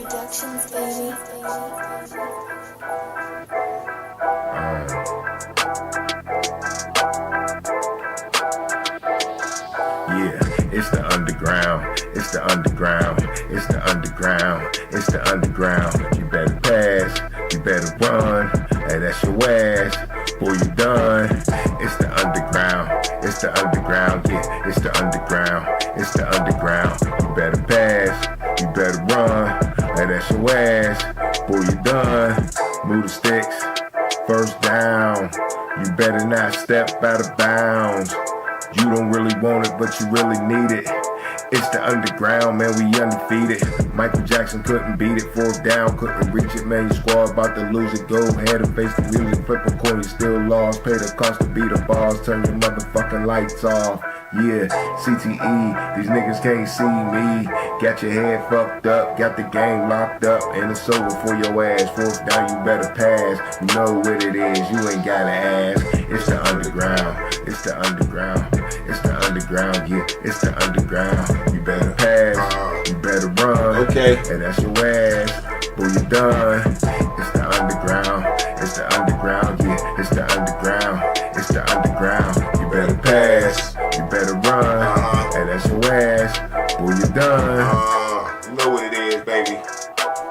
Productions, baby. Yeah, it's the underground, it's the underground, it's the underground, it's the underground. You better pass, you better run, hey, that's your ass, boy, you done. It's the underground, it's the underground, yeah, it's the underground, it's the underground. You better pass, you better run, hey, that's your ass, boy, you done. Move the sticks, first down, you better not step out of bounds. You don't really want it, but you really need it. It's the underground, man, we undefeated. Michael Jackson couldn't beat it, fourth down, couldn't reach it, man, your squad about to lose it. Go ahead and face the music, flip a coin, you still lost. Pay the cost to beat the balls, turn your motherfucking lights off. Yeah, CTE, these niggas can't see me. Got your head fucked up, got the game locked up, and it's over for your ass. Fourth down, you better pass. You know what it is, you ain't gotta ask. It's the underground, it's the underground, it's the underground, yeah, it's the underground. You better pass, you better run, Okay. and that's your ass. Boy, you done. It's the underground, it's the underground, yeah, it's the underground, it's the underground. You better pass, you better run, and that's your ass. Boy, you done. You know what it is, baby.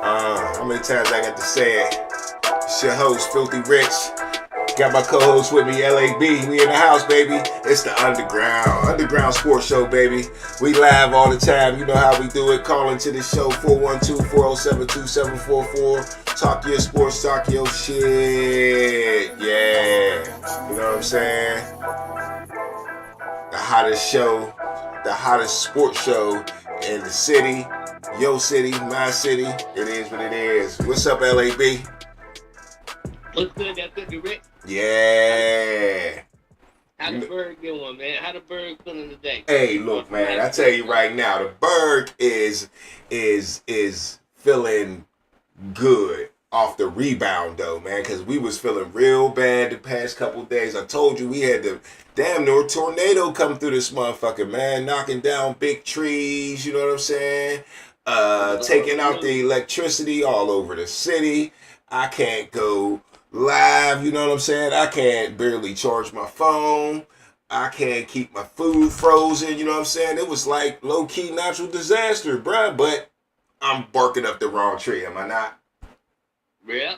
How many times I got to say it? It's your host, Filthy Rich. Got my co-host with me, LAB. We in the house, baby. It's the Underground Sports Show, baby. We live all the time. You know how we do it. Call into the show, 412-407-2744. Talk your sports, talk your shit. Yeah. You know what I'm saying? The hottest show, the hottest sports show in the city. Your city, my city. It is what it is. What's up, LAB? What's good? That Filthy Rich? Yeah. How the bird going, man? How the bird feeling today? Hey, look, man. I tell you right now, the Berg is feeling good off the rebound, though, man. Because we was feeling real bad the past couple days. I told you we had the damn near tornado come through this motherfucker, man, knocking down big trees. You know what I'm saying? Taking out the electricity all over the city. I can't go live, you know what I'm saying? I can't barely charge my phone. I can't keep my food frozen, you know what I'm saying? It was like low-key natural disaster, bruh, but I'm barking up the wrong tree, am I not? Yeah.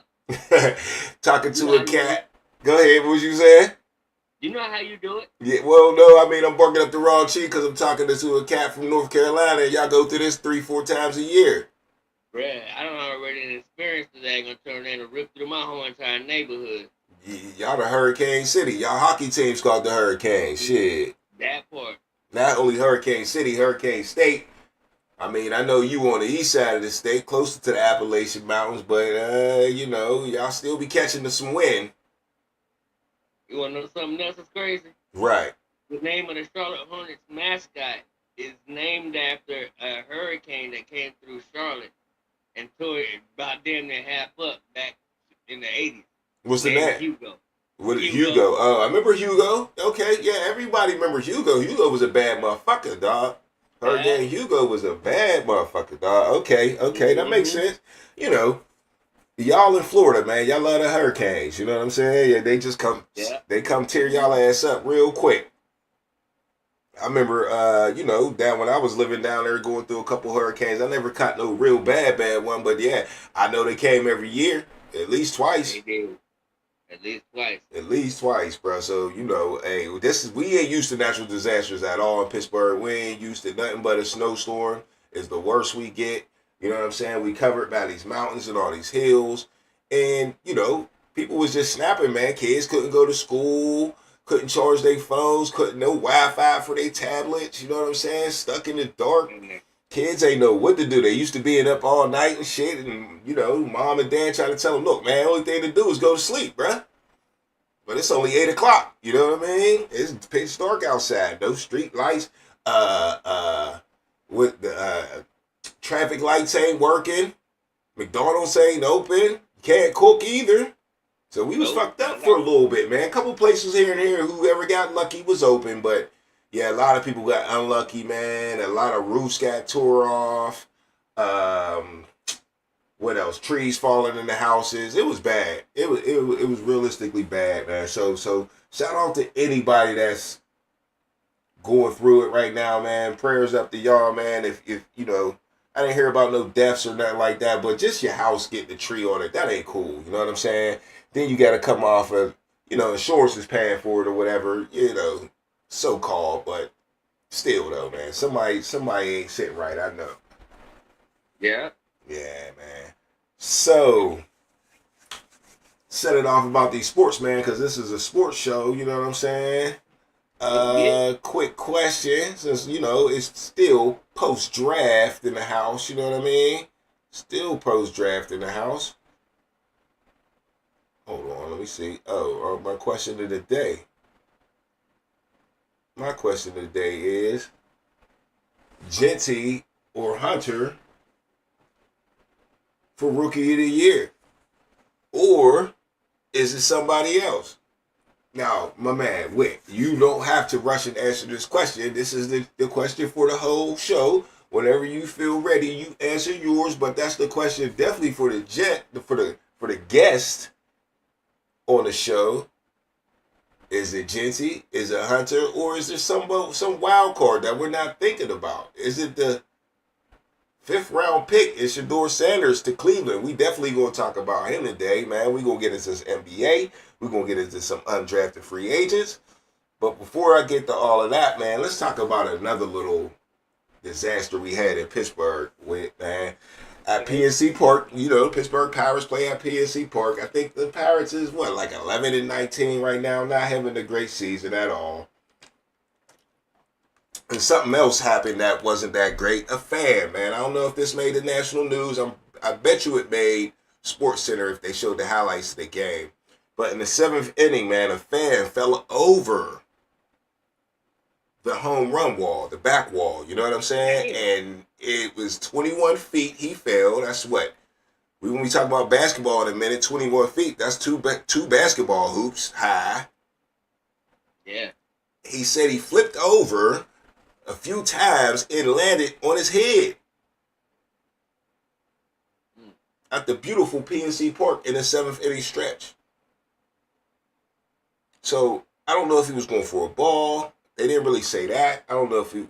Talking to a cat. Go ahead, what was you saying? You know how you do it? Yeah, well, no, I mean, I'm barking up the wrong tree because I'm talking to a cat from North Carolina, and y'all go through this 3-4 times a year. Bruh, I don't already experienced today. Gonna turn in and rip through my whole entire neighborhood. Y'all the Hurricane City. Y'all hockey team's called the Hurricane. Shit. That part. Not only Hurricane City, Hurricane State. I mean, I know you on the east side of the state, closer to the Appalachian Mountains, but, you know, y'all still be catching some wind. You wanna know something else that's crazy? Right. The name of the Charlotte Hornets mascot is named after a hurricane that came through Charlotte and tore it about damn near half up back in the 80s. What's the name? Hugo. What Hugo? Oh, I remember Hugo. Okay, yeah, everybody remembers Hugo. Hugo was a bad motherfucker, dog. Hurricane Hugo was a bad motherfucker, dog. Okay, that makes sense. You know, y'all in Florida, man, y'all love the hurricanes. You know what I'm saying? Yeah, they just come, they come tear y'all ass up real quick. I remember, you know, down when I was living down there going through a couple hurricanes, I never caught no real bad one, but yeah, I know they came every year, at least twice. They did. At least twice. At least twice, bro. So, you know, hey, we ain't used to natural disasters at all in Pittsburgh. We ain't used to nothing but a snowstorm is the worst we get. You know what I'm saying? We covered by these mountains and all these hills. And, you know, people was just snapping, man. Kids couldn't go to school. Couldn't charge their phones, couldn't no Wi-Fi for their tablets, you know what I'm saying? Stuck in the dark. Kids ain't know what to do. They used to being up all night and shit, and, you know, mom and dad trying to tell them, look, man, only thing to do is go to sleep, bruh. But it's only 8 o'clock, you know what I mean? It's pitch dark outside. No street lights. With the traffic lights ain't working. McDonald's ain't open. Can't cook either. So we was fucked up for a little bit, man. A couple places here and here, whoever got lucky was open, but yeah, a lot of people got unlucky, man. A lot of roofs got tore off. What else? Trees falling in the houses. It was bad. It was realistically bad, man. So shout out to anybody that's going through it right now, man. Prayers up to y'all, man. If you know, I didn't hear about no deaths or nothing like that, but just your house getting the tree on it, that ain't cool. You know what I'm saying? Then you got to come off of, insurance is paying for it or whatever, so called, but still though, man, somebody ain't sitting right. I know. Yeah. Yeah, man. So set it off about these sports, man, because this is a sports show. You know what I'm saying? Quick question, since it's still post draft in the house. You know what I mean? Still post draft in the house. Hold on, let me see. My question of the day. My question of the day is: Genty or Hunter for Rookie of the Year, or is it somebody else? Now, my man, Wick, you don't have to rush and answer this question. This is the question for the whole show. Whenever you feel ready, you answer yours. But that's the question definitely for the guest on the show. Is it Genty? Is it Hunter? Or is there some wild card that we're not thinking about? Is it the 5th round pick? It's Shedeur Sanders to Cleveland. We definitely going to talk about him today, man. We going to get into this NBA. We're going to get into some undrafted free agents. But before I get to all of that, man, let's talk about another little disaster we had in Pittsburgh with, man. At PNC Park, Pittsburgh Pirates play at PNC Park. I think the Pirates is, like 11-19 right now, not having a great season at all. And something else happened that wasn't that great. A fan, man. I don't know if this made the national news. I bet you it made Sports Center if they showed the highlights of the game. But in the 7th inning, man, a fan fell over the home run wall, the back wall. You know what I'm saying? And it was 21 feet he fell. That's what? When we talk about basketball in a minute, 21 feet. That's two basketball hoops high. Yeah. He said he flipped over a few times and landed on his head at the beautiful PNC Park in the 7th inning stretch. So I don't know if he was going for a ball. They didn't really say that. I don't know if he,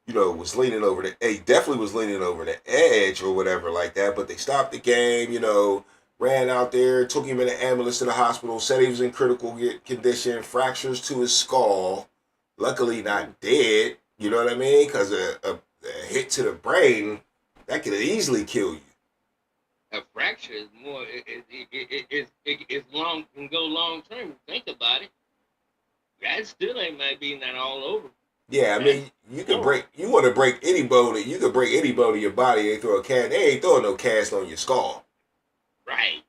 was leaning over he definitely was leaning over the edge or whatever like that. But they stopped the game. Ran out there, took him in an ambulance to the hospital. Said he was in critical condition, fractures to his skull. Luckily, not dead. You know what I mean? Because a hit to the brain, that could easily kill you. A fracture is more. It's long, can go long term. Think about it. That still ain't might be not all over. Yeah, I mean, you want to break any bone. You could break any bone in your body. They throw a cast. They ain't throwing no cast on your skull. Right.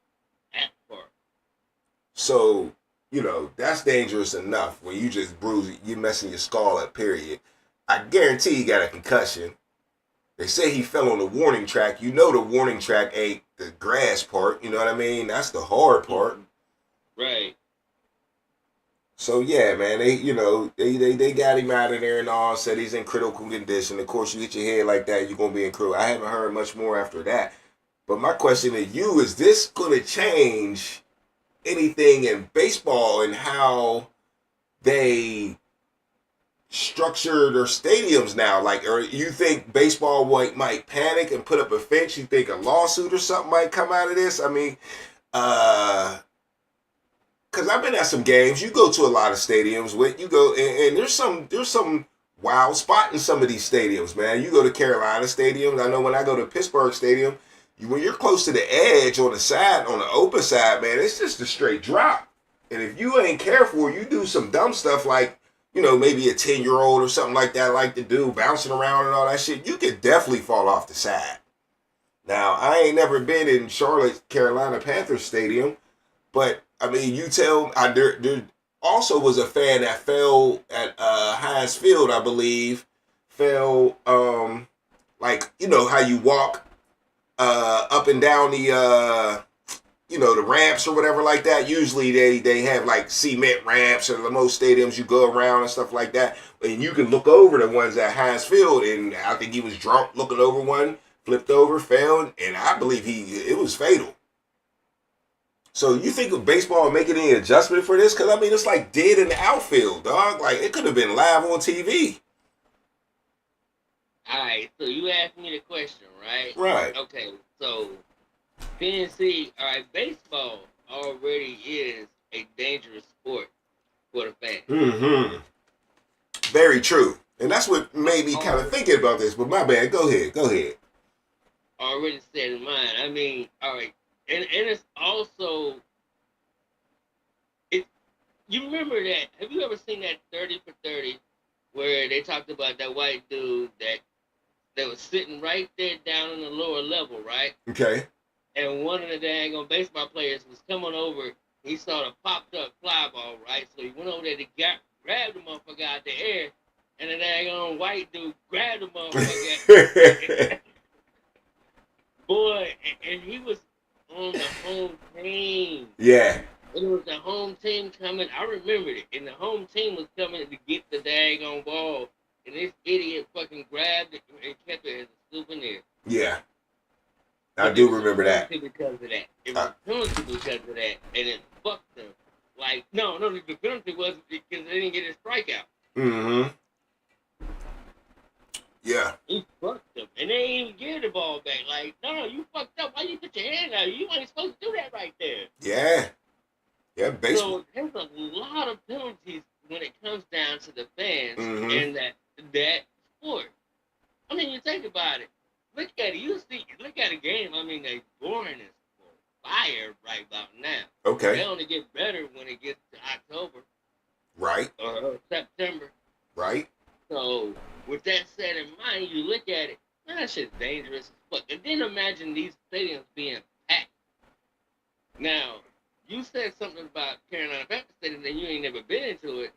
That part. So, that's dangerous enough when you just you messing your skull up, period. I guarantee he got a concussion. They say he fell on the warning track. The warning track ain't the grass part. You know what I mean? That's the hard part. Right. So yeah, man, they got him out of there and all. Said he's in critical condition. Of course, you hit your head like that, you're gonna be in critical. I haven't heard much more after that. But my question to you is: this gonna change anything in baseball and how they structure their stadiums now? Like, or you think baseball might panic and put up a fence? You think a lawsuit or something might come out of this? I mean, because I've been at some games. You go to a lot of stadiums. And there's some wild spot in some of these stadiums, man. You go to Carolina stadiums. I know when I go to Pittsburgh Stadium, when you're close to the edge on the side, on the open side, man, it's just a straight drop. And if you ain't careful, you do some dumb stuff like, maybe a 10-year-old or something like that like to do, bouncing around and all that shit, you could definitely fall off the side. Now, I ain't never been in Charlotte, Carolina Panthers Stadium, but, I mean, there also was a fan that fell at Heinz Field, I believe, fell, like, how you walk up and down the ramps or whatever like that. Usually they have like cement ramps, and the most stadiums you go around and stuff like that. And you can look over the ones at Heinz Field, and I think he was drunk looking over one, flipped over, fell, and I believe it was fatal. So you think of baseball making any adjustment for this? Because I mean, it's like dead in the outfield, dog. Like it could have been live on TV. All right, so you asked me the question, right? Right. Okay, so PNC, all right, baseball already is a dangerous sport for the fans. Mm-hmm. Very true. And that's what made me kind of thinking about this. But my bad. Go ahead. Already set in mind. I mean, all right, and it's also it. You remember that? Have you ever seen that 30 for 30, where they talked about that white dude that was sitting right there down in the lower level, right? Okay. And one of the dang on baseball players was coming over. He saw the popped up fly ball, right? So he went over there to grab the motherfucker out the air, and the dang on white dude grabbed the motherfucker. Boy, and he was on the home team. Yeah. It was the home team coming. I remembered it. And the home team was coming to get the daggone ball. And this idiot fucking grabbed it and kept it as a souvenir. Yeah. I do remember that. Because of that. It was penalty because of that. And it fucked them. Like, no, the penalty was because they didn't get a strikeout. Mm-hmm. Yeah. He fucked them. And they didn't even give the ball back. Like, no, you fucked up. Why you put your hand out? You ain't supposed to do that right there. Yeah. Yeah, baseball. So there's a lot of penalties when it comes down to the fans and that sport. I mean, you think about it. Look at it. Look at a game. I mean, they boring as fire right about now. Okay. They only get better when it gets to October. Right. Or September. Right. So with that said in mind, you look at it, man, that shit's dangerous as fuck. And then imagine these stadiums being packed. Now, you said something about Carolina Panthers Stadium and you ain't never been into it.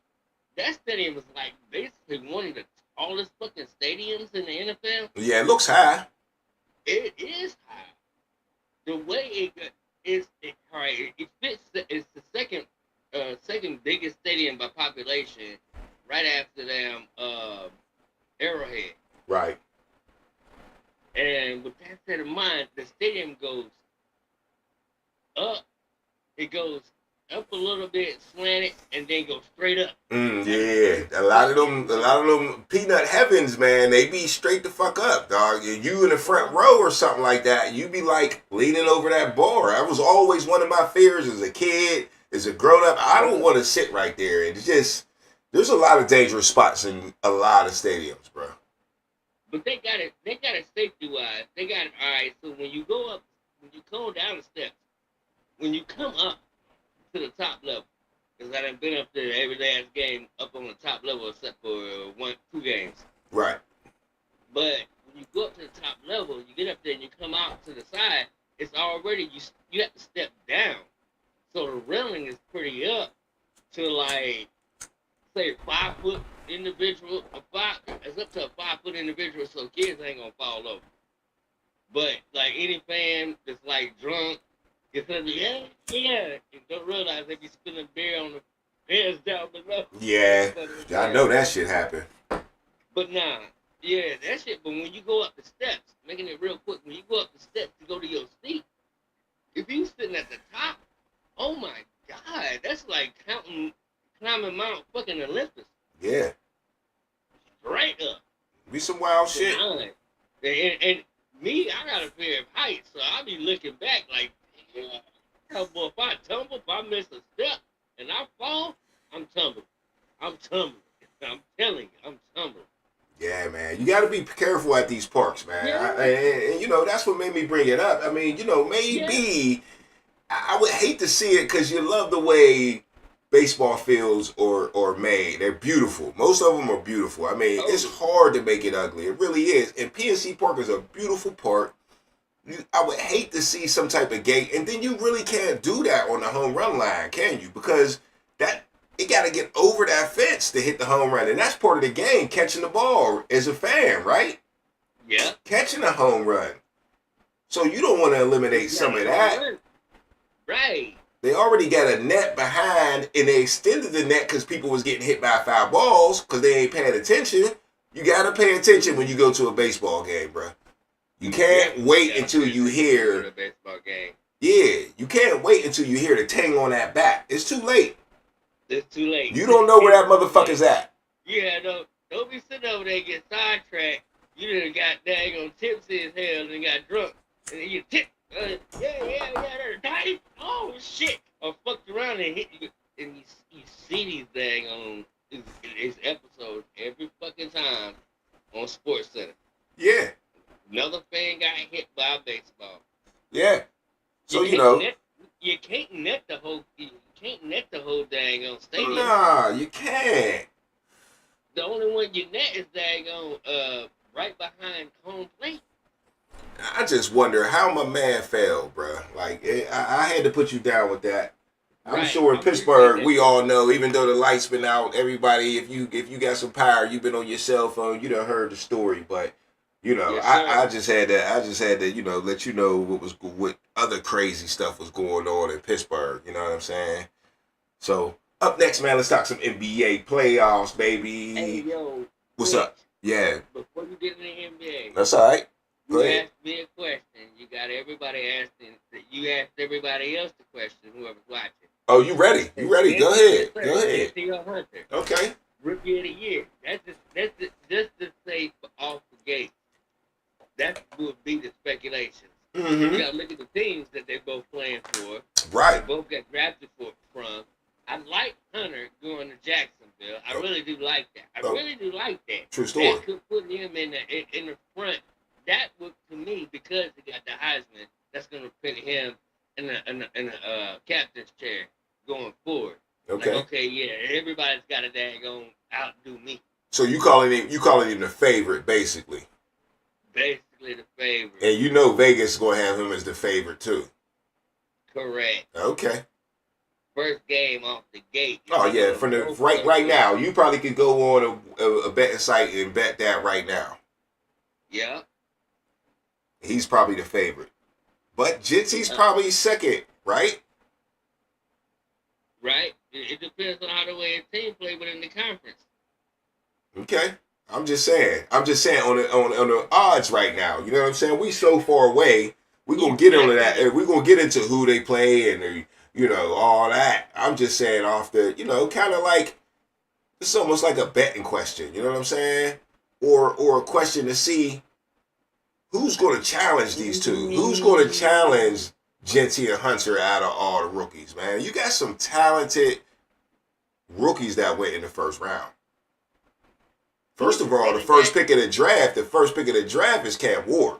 That stadium is like basically one of the tallest fucking stadiums in the NFL. Yeah, it looks high. It is high. The way it fits. It's the second biggest stadium by population, right after them Arrowhead. Right. And with that set in mind, the stadium goes up. It goes up a little bit, slanted, and then goes straight up. Yeah, a lot of them peanut heavens, man. They be straight the fuck up, dog. You in the front row or something like that, you be like leaning over that bar. That was always one of my fears as a kid, as a grown up. I don't want to sit right there. It's just there's a lot of dangerous spots in a lot of stadiums, bro. But they got it safety wise. They got it all right. So when you go up, when you come down the steps, when you come up to the top level, because I done been up there every last game up on the top level except for 2 games. Right. But when you go up to the top level, you get up there and you come out to the side, it's already, you have to step down. So the railing is pretty up to like, say 5 foot individual, it's up to a 5 foot individual so kids ain't gonna fall over. But like any fan that's like drunk, it's gonna be, yeah, and don't realize they be spilling beer on the bears down below. Yeah, I know that shit happened. But nah, yeah, that shit, but when you go up the steps, making it real quick, when you go up the steps to go to your seat, if you sitting at the top, oh my God, that's like climbing Mount fucking Olympus. Yeah. Straight up. Be some wild shit. And me, I got a fear of heights, so I be looking back like, oh, boy, if I tumble, if I miss a step and I fall, I'm tumbling. I'm telling you, I'm tumbling. Yeah, man. You got to be careful at these parks, man. Yeah. And, you know, that's what made me bring it up. I mean, you know, maybe I would hate to see it because you love the way baseball fields are made. They're beautiful. Most of them are beautiful. I mean, it's hard to make it ugly. It really is. And PNC Park is a beautiful park. I would hate to see some type of gate, and then you really can't do that on the home run line, can you? Because it got to get over that fence to hit the home run, and that's part of the game, catching the ball as a fan, right? Yeah. Catching a home run. So you don't want to eliminate some of that. Right. They already got a net behind, and they extended the net because people was getting hit by foul balls because they ain't paying attention. You got to pay attention when you go to a baseball game, bro. You can't wait until you hear a baseball game. Yeah, you can't wait until you hear the ting on that bat. It's too late. It's too late. You don't know where that motherfucker's at. Yeah, don't be sitting over there and get sidetracked. You done got daggone tipsy as hell and got drunk. And then you tip. They're dying. Oh, shit. Or fucked around and hit you. And you see these daggone these episodes every fucking time on Sports Center. Yeah. Another fan got hit by a baseball. Yeah. So you can't net the whole daggone stadium. Nah, you can't. The only one you net is daggone right behind home plate. I just wonder how my man fell, bro. Like I had to put you down with that. I'm sure in Pittsburgh we all know, even though the lights been out, everybody, if you got some power, you've been on your cell phone, you done heard the story. But you know, yes, I just had to you know, let you know what other crazy stuff was going on in Pittsburgh. You know what I'm saying? So up next, man, let's talk some NBA playoffs, baby. Hey, yo, what's up? Yeah. Before you get in the NBA, That's all right. You asked me a question. You got everybody asking. You asked everybody else the question. Whoever's watching. Oh, you ready? You ready? Go ahead. Go ahead. Okay. Rookie of the year. That's just to say off the gate. That would be the speculation. Mm-hmm. You gotta look at the teams that they're both playing for. Right. They both got drafted from. I like Hunter going to Jacksonville. I really do like that. I really do like that. True story. That could put him in the front. That would, to me, because he got the Heisman, that's going to put him in the captain's chair going forward. Okay. Like, okay, yeah, everybody's got a daggone outdo me. So you calling him the favorite, basically. Basically the favorite. And you know Vegas is going to have him as the favorite too. Correct. Okay. First game off the gate. Oh yeah, from the right now, you probably could go on a betting site and bet that right now. Yeah. He's probably the favorite. But Jitsy's probably second, right? Right. It depends on how the way a team play within the conference. Okay. I'm just saying on the odds right now. You know what I'm saying? We so far away. We're gonna get into that. We're gonna get into who they play and you know, all that. I'm just saying off the, you know, kind of like it's almost like a betting question. You know what I'm saying? Or a question to see who's going to challenge these two? Who's going to challenge Genty and Hunter out of all the rookies, man? You got some talented rookies that went in the first round. First of all, the first pick of the draft is Cam Ward.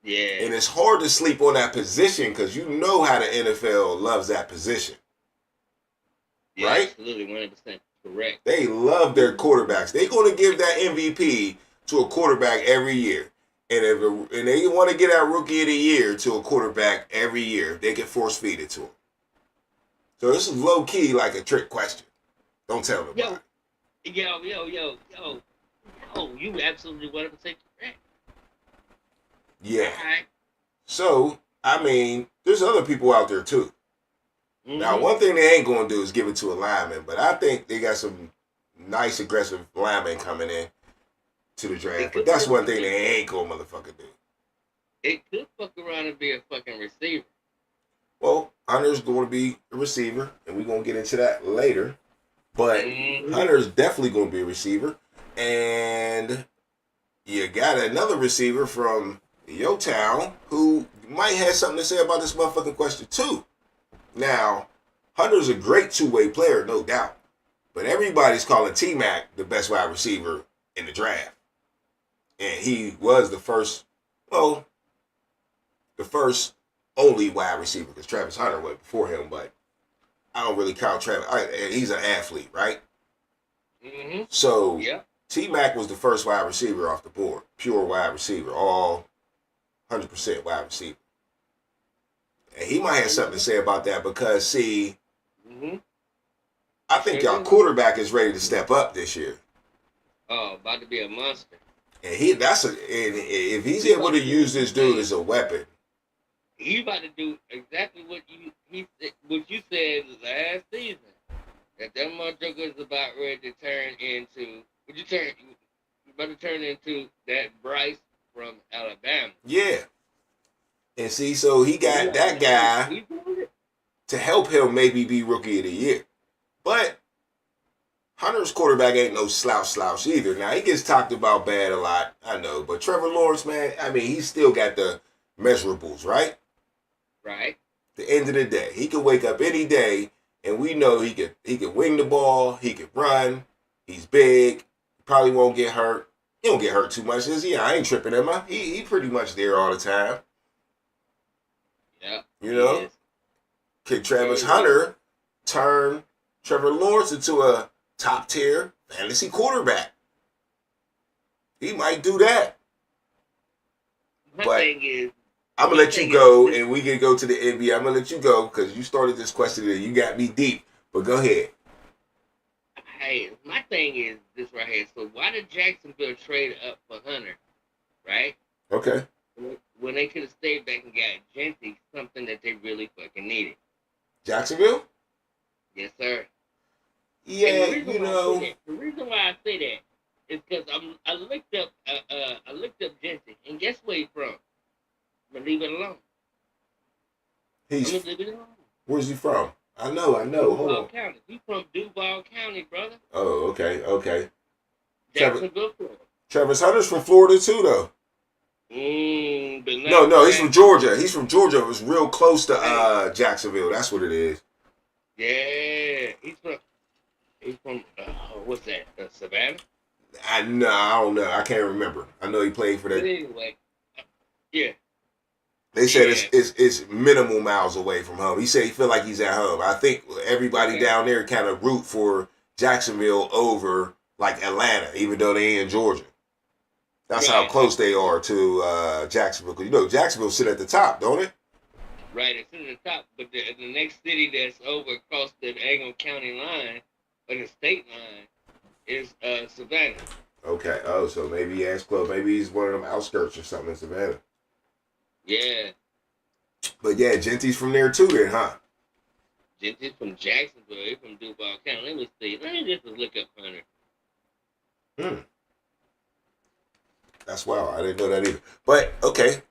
Yeah. And it's hard to sleep on that position because you know how the NFL loves that position. Yeah, right? Absolutely, 100% correct. They love their quarterbacks. They're going to give that MVP to a quarterback every year. And they want to get that rookie of the year to a quarterback every year. They can force feed it to him. So this is low key like a trick question. Don't tell nobody. Yo, you absolutely 100% correct. Yeah. Right. So, I mean, there's other people out there too. Mm-hmm. Now, one thing they ain't going to do is give it to a lineman, but I think they got some nice, aggressive linemen coming in to the draft. But that's one thing they ain't going to motherfucker do. It could fuck around and be a fucking receiver. Well, Hunter's going to be a receiver, and we're going to get into that later. But Hunter's definitely going to be a receiver. And you got another receiver from your town who might have something to say about this motherfucking question too. Now, Hunter's a great two-way player, no doubt. But everybody's calling T-Mac the best wide receiver in the draft. And he was the first only wide receiver because Travis Hunter went before him, but I don't really count Travis. He's an athlete, right? Mm-hmm. So, T-Mac was the first wide receiver off the board. Pure wide receiver. All 100% wide receiver. And he might have something to say about that because, see, I think y'all quarterback is ready to step up this year. Oh, about to be a monster. And if he's able to use this dude as a weapon. He about to do exactly what you said last season. That motherfucker is about ready to turn into. About to turn into that Bryce from Alabama. Yeah. And see, so he got that guy He doing it? to help him maybe be rookie of the year. But Hunter's quarterback ain't no slouch either. Now, he gets talked about bad a lot, I know. But Trevor Lawrence, man, I mean, he's still got the measurables, right? Right. The end of the day, he could wake up any day, and we know he could wing the ball, he could run, he's big, probably won't get hurt. He don't get hurt too much, is he? I ain't tripping him. He pretty much there all the time. Yeah. You know? Can Travis Hunter turn Trevor Lawrence into a top tier fantasy quarterback? He might do that. My But thing is, I'm going to let you go, and we can go to the NBA. I'm going to let you go because you started this question and you got me deep. But go ahead. hey, my thing is this right here. So why did Jacksonville trade up for Hunter, right? Okay. When they could have stayed back and got Gentry, something that they really fucking needed. Jacksonville? Yes, sir. Yeah, The reason why I say that is because I looked up Gentry, and guess where he's from? Leave it alone. He's I'm gonna leave it alone. Where's he from? I know. Hold Duval on. County. He's from Duval County, brother. Oh, okay. Jacksonville, Florida. Travis Hunter's from Florida too, though. But No, he's from Georgia. He's from Georgia. It was real close to Jacksonville. That's what it is. Yeah, he's from what's that? Savannah. I don't know. I can't remember. I know he played for that. But anyway, yeah. They said it's minimal miles away from home. He said he feel like he's at home. I think everybody down there kind of root for Jacksonville over like Atlanta, even though they ain't in Georgia. That's how close they are to Jacksonville. Because you know Jacksonville sit at the top, don't it? Right, it's in the top. But the next city that's over across the Anglo County line or the state line is Savannah. Okay. Oh, so maybe he acts close. Maybe he's one of them outskirts or something in Savannah. Yeah. But yeah, Gentry's from there too then, huh? Gentry's from Jacksonville. He's from Duval County. Let me see. Let me just look up Hunter. That's wild. I didn't know that either. But, okay.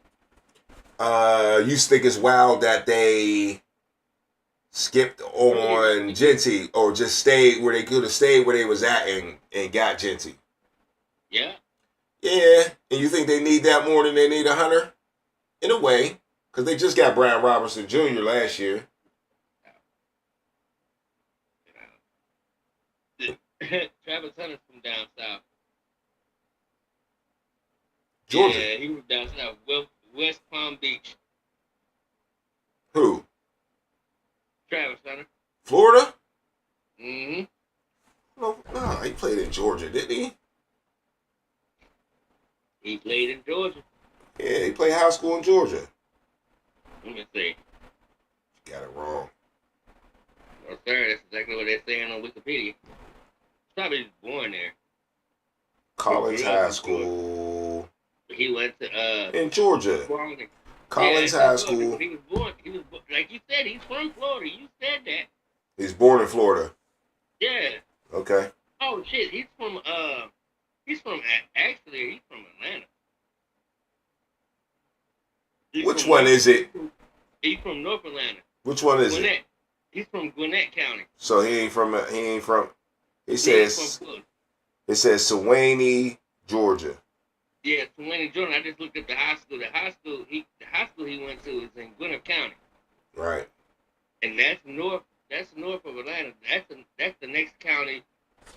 You think it's wild that they skipped on Gentry or just stayed where they could have stayed where they was at and got Gentry? Yeah. Yeah. And you think they need that more than they need a Hunter? In a way. Because they just got Brian Robinson Jr. last year. Travis Hunter's from down south. Georgia. Yeah, he was down south. West Palm Beach. Who? Travis Hunter. Florida? Mm-hmm. No, he played in Georgia, didn't he? He played in Georgia. Yeah, he played high school in Georgia. Let me see. Got it wrong. Oh, sir, that's exactly what they're saying on Wikipedia. Probably born there. Collins High School. He went to in Georgia. Collins High School. He was born like you said, he's from Florida. You said that. He's born in Florida. Yeah. Okay. Oh shit, he's from Atlanta. He's from Which one is it? He's from North Atlanta. Which one is Gwinnett. it? He's from Gwinnett County. So he ain't from it says Sewanee, Georgia. Yeah, Sewanee, Georgia. I just looked up the high school. The high school he went to is in Gwinnett County. Right. And that's north of Atlanta. That's the next county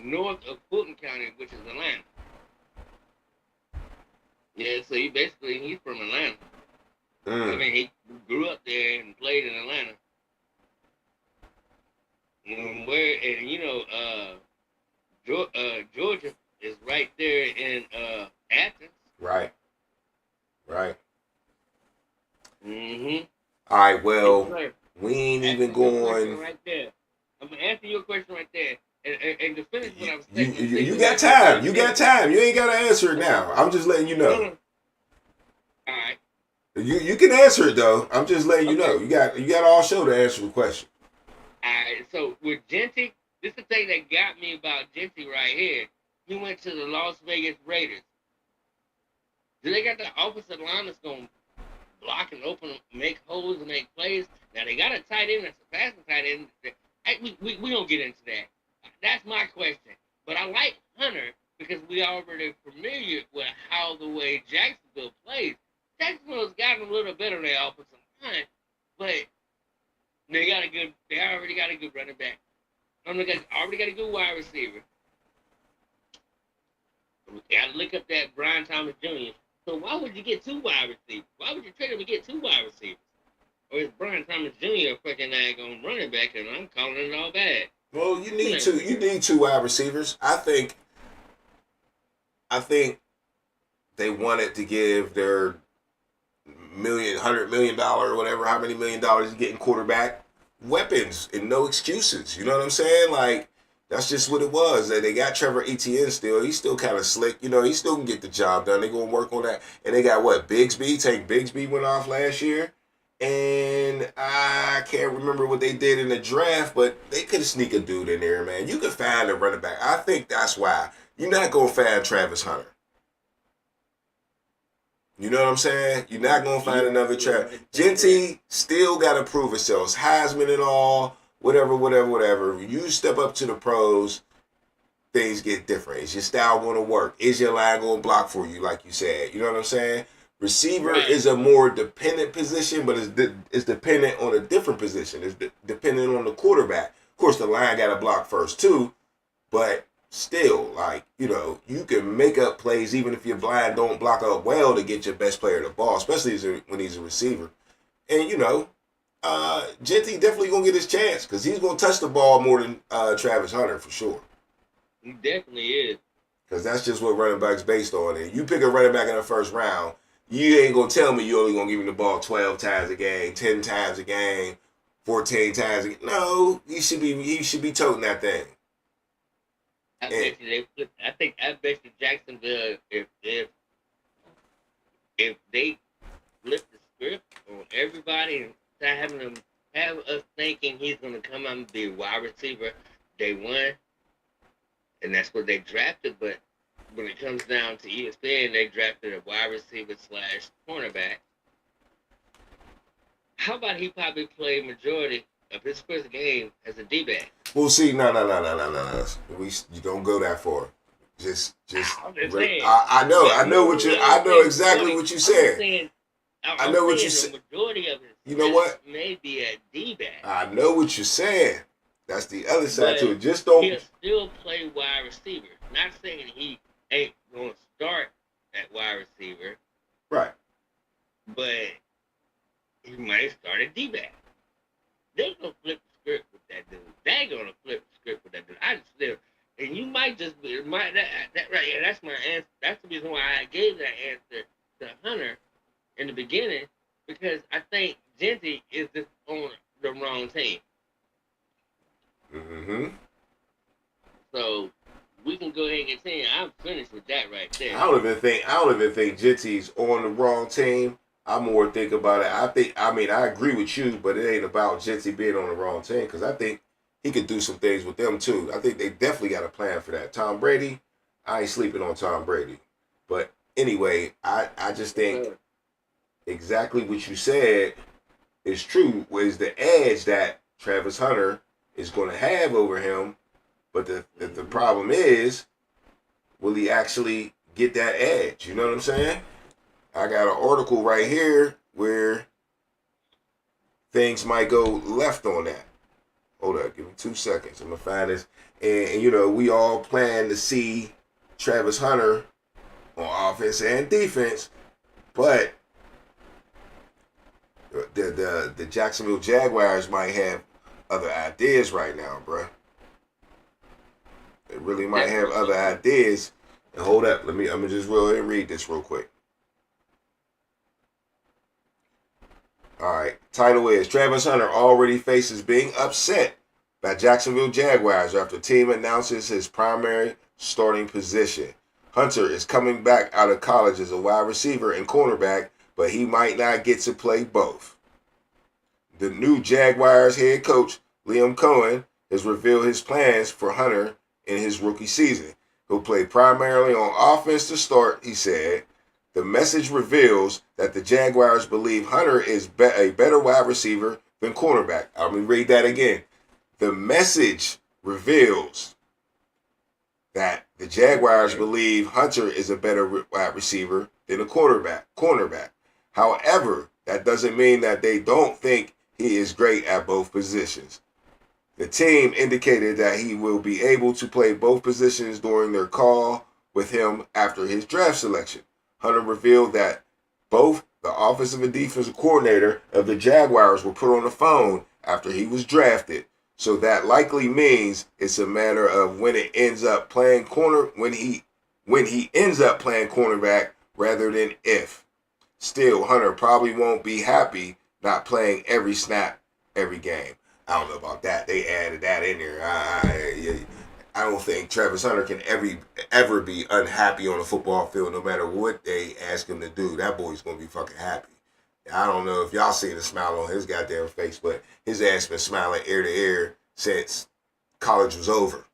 north of Fulton County, which is Atlanta. Yeah, so he's from Atlanta. I mean, he grew up there and played in Atlanta. Georgia is right there in Athens. Right. Mm-hmm. All right, well, Yes, we ain't even going. Right there. I'm gonna answer your question right there. And to finish what I was saying. You got time. You got time. You ain't got to answer it now. I'm just letting you know. No. All right. You can answer it though. I'm just letting you know. You got all show to answer the question. All right. So with Gentry, this is the thing that got me about Gentry right here. He went to the Las Vegas Raiders. Do they got the offensive line that's gonna block and open, make holes and make plays? Now they got a tight end that's a passing tight end. We don't get into that. That's my question. But I like Hunter because we already familiar with how the way Jacksonville plays. Jacksonville's gotten a little better than their offensive line, but they got a good. They already got a good running back. They already got a good wide receiver. Got to look up that Brian Thomas Jr. So why would you get two wide receivers? Why would you trade him and get two wide receivers? Or is Brian Thomas Jr. a freaking on running back and I'm calling it all bad? Well, you need two. You need two wide receivers. I think they wanted to give their $100 million, or whatever, how many $1 million you getting quarterback weapons and no excuses. You know what I'm saying? Like, that's just what it was. They got Trevor Etienne still. He's still kind of slick. You know, he still can get the job done. They're going to work on that. And they got what? Bigsby. Tank Bigsby went off last year. And I can't remember what they did in the draft, but they could sneak a dude in there, man. You could find a running back. I think that's why. You're not going to find Travis Hunter. You know what I'm saying? You're not going to find another Travis. Genty still got to prove itself. Heisman and all. Whatever. You step up to the pros, things get different. Is your style going to work? Is your line going to block for you, like you said? You know what I'm saying? Receiver is a more dependent position, but it's dependent on a different position. It's dependent on the quarterback. Of course, the line got to block first, too. But still, like, you know, you can make up plays even if your blind don't block up well to get your best player the ball, especially when he's a receiver. And, you know, Genty definitely gonna get his chance because he's gonna touch the ball more than Travis Hunter for sure. He definitely is. Because that's just what running back's based on. And you pick a running back in the first round, you ain't gonna tell me you only gonna give him the ball 12 times a game, 10 times a game, 14 times a game. No, he should be toting that thing. I bet you Jacksonville if they flip the script on everybody and start having them have us thinking he's gonna come out and be a wide receiver day one, and that's what they drafted. But when it comes down to ESPN, they drafted a wide receiver / cornerback. How about he probably played majority of his first game as a D-back? Well, see, no. You don't go that far. Just. I know exactly what you said. I know what you said. The majority of it. You know what? Maybe a D-back. I know what you're saying. That's the other side to it. Just don't. He'll still play wide receiver. Not saying he ain't going to start at wide receiver. Right. But he might start at D-back. They're going to flip the script with that dude. They're going to flip the script with that dude. I just feel, and you might just be, that right. Yeah, that's my answer. That's the reason why I gave that answer to Hunter in the beginning, because I think Genty is just on the wrong team. Mm-hmm. So we can go ahead and get 10. I'm finished with that right there. I don't even think Genty's on the wrong team. I more think about it. I agree with you, but it ain't about Genty being on the wrong team because I think he could do some things with them too. I think they definitely got a plan for that. Tom Brady, I ain't sleeping on Tom Brady. But anyway, I just think exactly what you said is true, was the edge that Travis Hunter is going to have over him. But the problem is, will he actually get that edge? You know what I'm saying? I got an article right here where things might go left on that. Hold up, give me 2 seconds. I'm going to find this. And, you know, we all plan to see Travis Hunter on offense and defense, but the Jacksonville Jaguars might have other ideas right now, bruh. They really might have other ideas. And hold up, I'm gonna just really read this real quick. Alright, title is Travis Hunter already faces being upset by Jacksonville Jaguars after team announces his primary starting position. Hunter is coming back out of college as a wide receiver and cornerback, but he might not get to play both. The new Jaguars head coach, Liam Cohen, has revealed his plans for Hunter in his rookie season. He'll play primarily on offense to start, he said. The message reveals that the Jaguars believe Hunter is a better wide receiver than cornerback. I'm going to read that again. The message reveals that the Jaguars believe Hunter is a better wide receiver than a cornerback. However, that doesn't mean that they don't think he is great at both positions. The team indicated that he will be able to play both positions during their call with him after his draft selection. Hunter revealed that both the offensive and defensive coordinator of the Jaguars were put on the phone after he was drafted. So that likely means it's a matter of when he ends up playing cornerback rather than if. Still, Hunter probably won't be happy not playing every snap, every game. I don't know about that. They added that in there. I don't think Travis Hunter can ever be unhappy on a football field no matter what they ask him to do. That boy's going to be fucking happy. I don't know if y'all seen the smile on his goddamn face, but his ass been smiling ear to ear since college was over.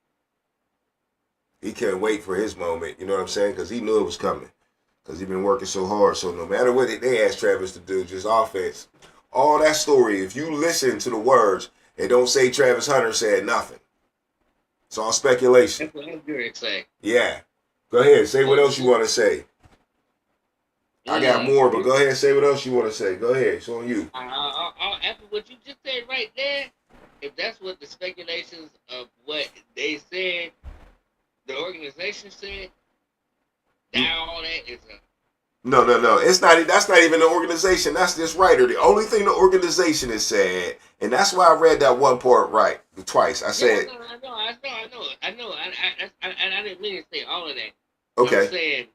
He couldn't wait for his moment, you know what I'm saying? Because he knew it was coming. Because he been working so hard. So no matter what they asked Travis to do, just offense. All that story, if you listen to the words, they don't say Travis Hunter said nothing. It's all speculation. That's what I'm going to say. Yeah. Go ahead. Say what else you want to say. I got more, but go ahead and say what else you want to say. Go ahead. It's on you. After what you just said right there, if that's what the speculations of what they said, the organization said, now all that is a... No. It's not. That's not even the organization. That's this writer. The only thing the organization has said, and that's why I read that one part right twice. I said, I know. I didn't mean to say all of that. Okay. I'm saying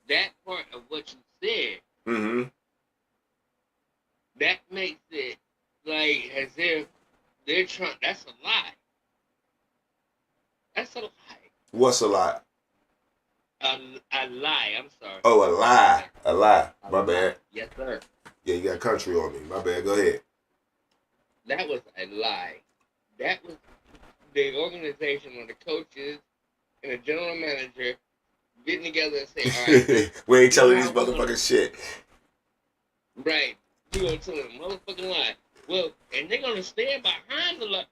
that part of what you said. Mm-hmm. That makes it like as if they're trying. That's a lie. That's a lie. What's a lie? A lie. I'm sorry. Oh, a lie. A lie. My bad. Yes, sir. Yeah, you got country on me. My bad. Go ahead. That was a lie. That was the organization or the coaches and the general manager getting together and say, all right. We ain't telling these motherfuckers shit. Right. You're going to tell them motherfucking lie. Well, and they're going to stand behind the lie.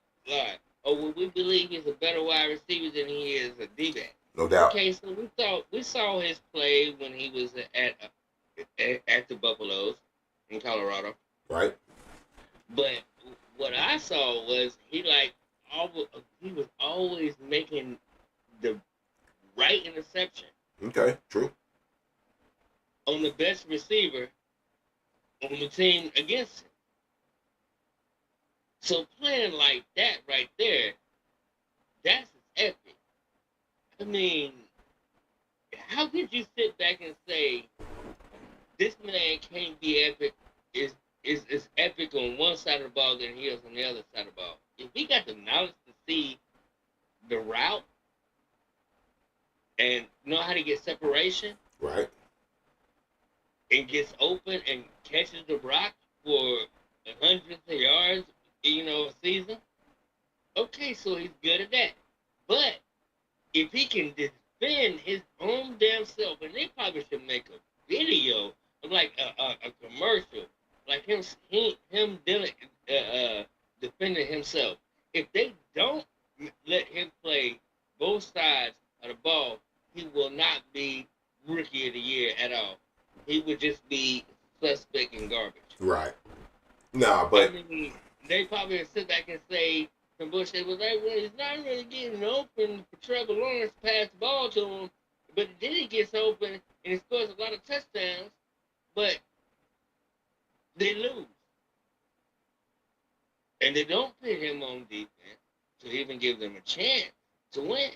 Oh, well, we believe he's a better wide receiver than he is a D-back. No doubt. Okay, so we saw his play when he was at the Buffaloes in Colorado. Right. But what I saw was he was always making the right interception. Okay, true. On the best receiver on the team against him. So playing like that right there, that's epic. I mean, how could you sit back and say this man can't be epic? Is epic on one side of the ball than he is on the other side of the ball. If he got the knowledge to see the route and know how to get separation, right, and gets open and catches the rock for hundreds of yards, a season. Okay, so he's good at that. But if he can defend his own damn self, and they probably should make a video of like a commercial, like him defending himself. If they don't let him play both sides of the ball, he will not be rookie of the year at all. He would just be suspect and garbage. Right. Nah, but I mean, they probably would sit back and say some bullshit was like, well, he's not really getting open for Trevor Lawrence to pass the ball to him, but then he gets open and he scores a lot of touchdowns, but they lose. And they don't put him on defense to even give them a chance to win.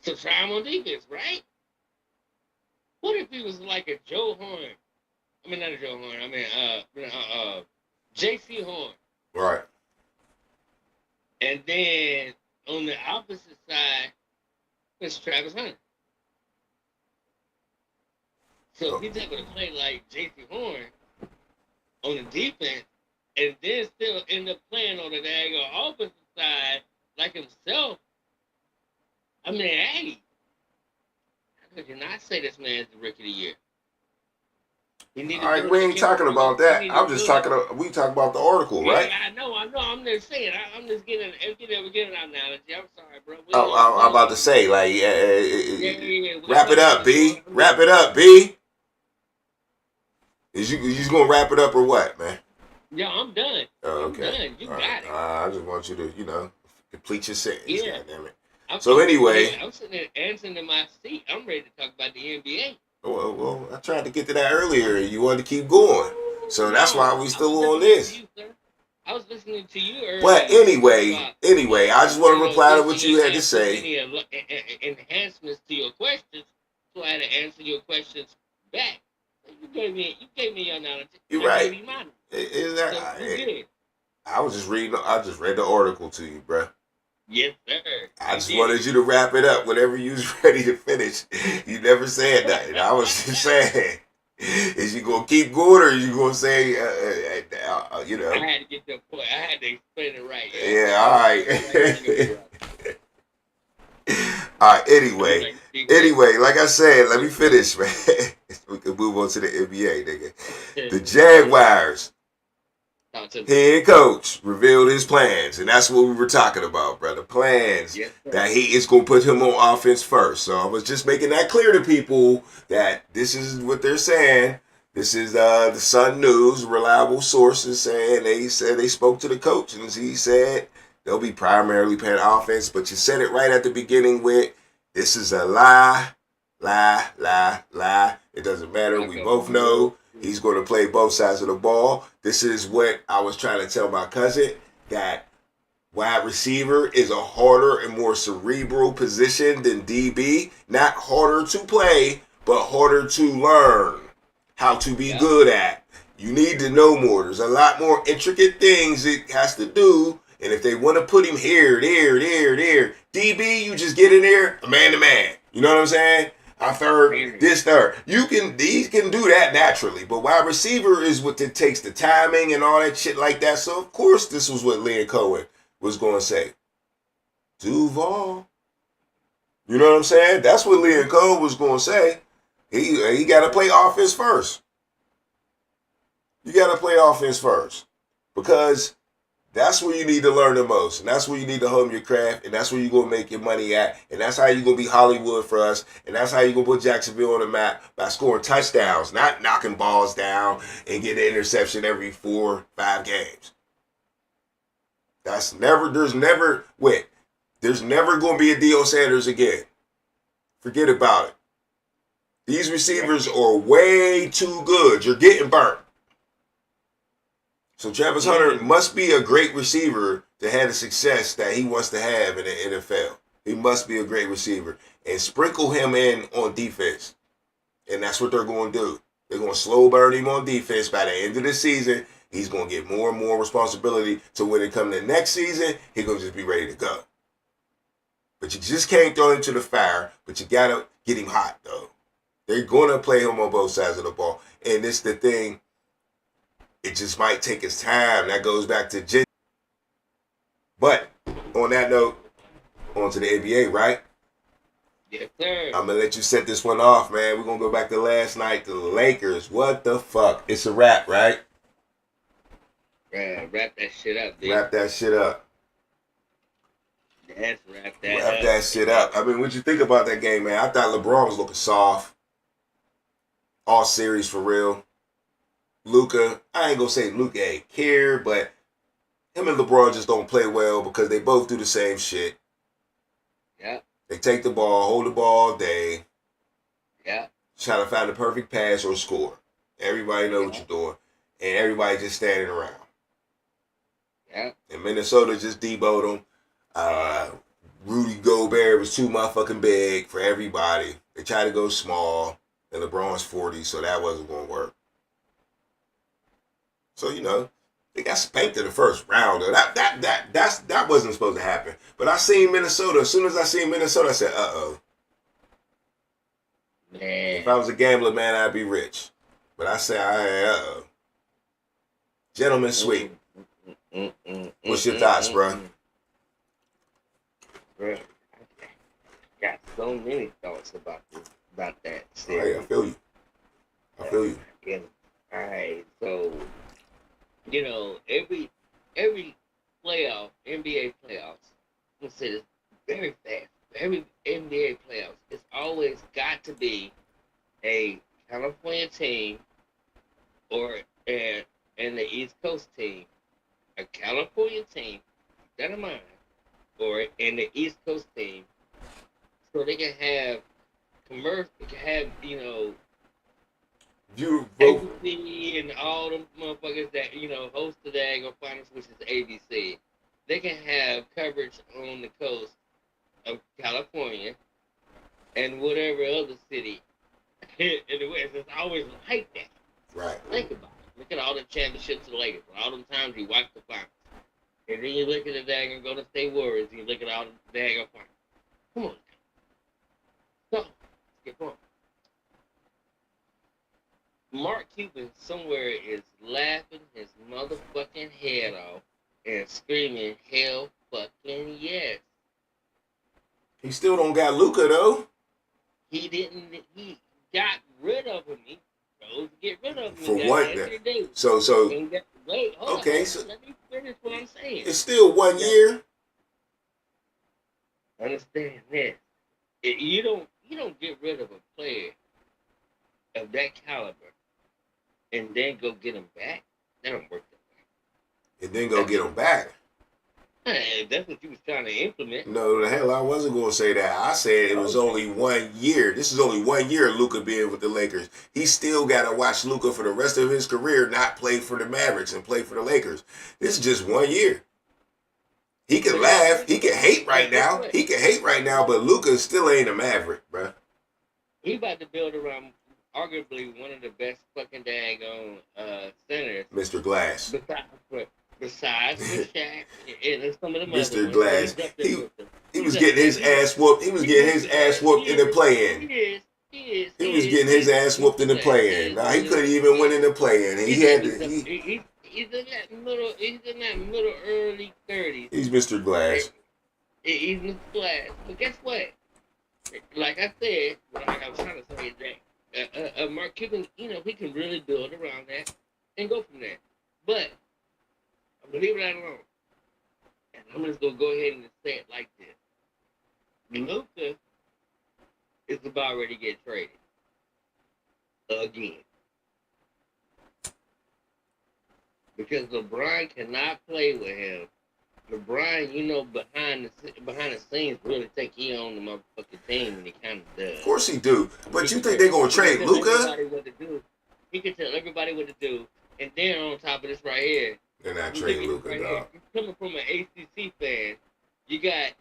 So try him on defense, right? What if he was like a Joe Horn? I mean, not a Joe Horn. I mean, J.C. Horn. Right. And then on the opposite side, it's Travis Hunter. So if he's able to play like J.C. Horn on the defense, and then still end up playing on the diagonal offensive side like himself, I mean, hey, could you not say this man's the rookie of the year? He need All to right, do we it ain't again. talking about He that. need to I'm just do it. talking. We talking about the article, right? Yeah, I know. I'm just saying. I'm just getting an analogy. I'm sorry, bro. I'm about to say, like, Yeah. wrap it up, B. Wrap it up, B. Is you just gonna wrap it up or what, man? Yeah, I'm done. Oh, I'm okay. done. You All got right. it. I just want you to, complete your sentence. Yeah. God damn it. I'm So sitting anyway, there, I'm sitting there answering in my seat. I'm ready to talk about the NBA. well, I tried to get to that earlier, and you wanted to keep going. So that's why we I was still on listening to this. you, sir. I was listening to you earlier. But anyway, I just want to reply to this what and you had to ask us say. any enhancements to your questions, so I had to answer your questions back. You gave me your knowledge. You're I right. gave you mine. Is So that? we good. I was just reading. I just read the article to you, bro. Yes, sir. I just wanted you to wrap it up whenever you was ready to finish. You never said nothing. I was just saying, is you gonna keep going or you gonna say, you know? I had to get the point. I had to explain it right. Yeah. All right. All right. Anyway, like I said, let me finish, man. We can move on to the NBA, nigga. The Jaguars head coach revealed his plans, and that's what we were talking about, brother. Plans that he is going to put him on offense first. So I was just making that clear to people that this is what they're saying. This is the Sun News, reliable sources saying they said they spoke to the coach, and he said they'll be primarily playing offense. But you said it right at the beginning with, this is a lie. It doesn't matter. We both know he's going to play both sides of the ball. This is what I was trying to tell my cousin, that wide receiver is a harder and more cerebral position than DB. Not harder to play, but harder to learn how to be good at. You need to know more. There's a lot more intricate things it has to do. And if they want to put him here, there, DB, you just get in there, man to man. You know what I'm saying? Third. These can do that naturally. But wide receiver is what it takes, the timing and all that shit like that. So, of course, this was what Liam Cohen was going to say. Duval. You know what I'm saying? That's what Liam Cohen was going to say. He got to play offense first. You got to play offense first. Because that's where you need to learn the most. And that's where you need to hone your craft. And that's where you're going to make your money at. And that's how you're going to be Hollywood for us. And that's how you're going to put Jacksonville on the map, by scoring touchdowns, not knocking balls down and getting an interception every 4-5 games. There's never going to be a Deion Sanders again. Forget about it. These receivers are way too good. You're getting burnt. So Travis Hunter must be a great receiver to have the success that he wants to have in the NFL. He must be a great receiver. And sprinkle him in on defense. And that's what they're going to do. They're going to slow burn him on defense. By the end of the season, he's going to get more and more responsibility. So when it comes to next season, he's going to just be ready to go. But you just can't throw him to the fire. But you got to get him hot, though. They're going to play him on both sides of the ball. And it's the thing. It just might take his time. That goes back to Jen. But on that note, on to the NBA, right? Yes, sir. I'm going to let you set this one off, man. We're going to go back to last night, the Lakers. What the fuck? It's a wrap, right? Wrap that shit up, dude. Wrap that shit up. Yes, wrap that Wrap that shit up. I mean, what you think about that game, man? I thought LeBron was looking soft. All series for real. Luka, I ain't gonna say Luka ain't care, but him and LeBron just don't play well because they both do the same shit. Yeah. They take the ball, hold the ball all day. Yeah. Try to find the perfect pass or score. Everybody know what you're doing. And everybody just standing around. Yeah. And Minnesota just deboed them. Rudy Gobert was too motherfucking big for everybody. They tried to go small. And LeBron's 40, so that wasn't gonna work. So, they got spanked in the first round. That wasn't supposed to happen. But I seen Minnesota. As soon as I seen Minnesota, I said, uh-oh. Man. If I was a gambler, man, I'd be rich. But I said, uh-oh. Gentlemen sweep. What's your thoughts, bro? Bro, I got so many thoughts about this about that All right, I series. feel you. I feel you. Yeah. All right. So every playoff, NBA playoffs, I'm gonna say this very fast. Every NBA playoffs, it's always got to be a California team or and the East Coast team, a California team, keep that in mind, or and the East Coast team, so they can have commercial, they can have You vote. ABC and all them motherfuckers that host the daggone finals, which is ABC. They can have coverage on the coast of California and whatever other city in the West. It's always like that. Right. Think about it. Look at all the championships of the Lakers. All them times you watch the finals. And then you look at the daggone Golden State Warriors and you look at all the daggone finals. Come on. So, let's get going. Mark Cuban somewhere is laughing his motherfucking head off and screaming, hell fucking yes. He still don't got Luca though. He got rid of him. He chose to get rid of him. For what? So Wait, hold okay, on. so Let me finish what I'm saying. it's still 1 year. Understand this. You don't get rid of a player of that caliber and then go get him back. That don't work that way. And then go get him back. Hey, that's what you was trying to implement. No, the hell I wasn't going to say that. I said it was only 1 year. This is only 1 year Luca being with the Lakers. He still got to watch Luca for the rest of his career not play for the Mavericks and play for the Lakers. This is just 1 year. He can laugh. He can hate right now. He can hate right now, but Luca still ain't a Maverick, bruh. He about to build around arguably one of the best fucking daggone centers. Mr. Glass. Besides Shaq and some of the Mr. Glass. He was getting his ass whooped. He was getting his ass whooped in the play-in. He was getting his ass whooped in the play-in. Now he couldn't even win in the play-in. He had to. He's in that middle early 30s. He's Mr. Glass. He's Mr. Glass. But guess what? Like I said, like I was trying to say that Mark Cuban, he can really build around that and go from there. But I'm gonna leave that alone. And I'm just gonna go ahead and say it like this. Luka is about ready to get traded. Again. Because LeBron cannot play with him. LeBron, behind the scenes, really think he owns the motherfucking team, and he kind of does. Of course he do. But you think they're going to trade Luka? He can tell everybody what to do. And then on top of this right here, they're not trading Luka, right dog. Coming from an ACC fan, you got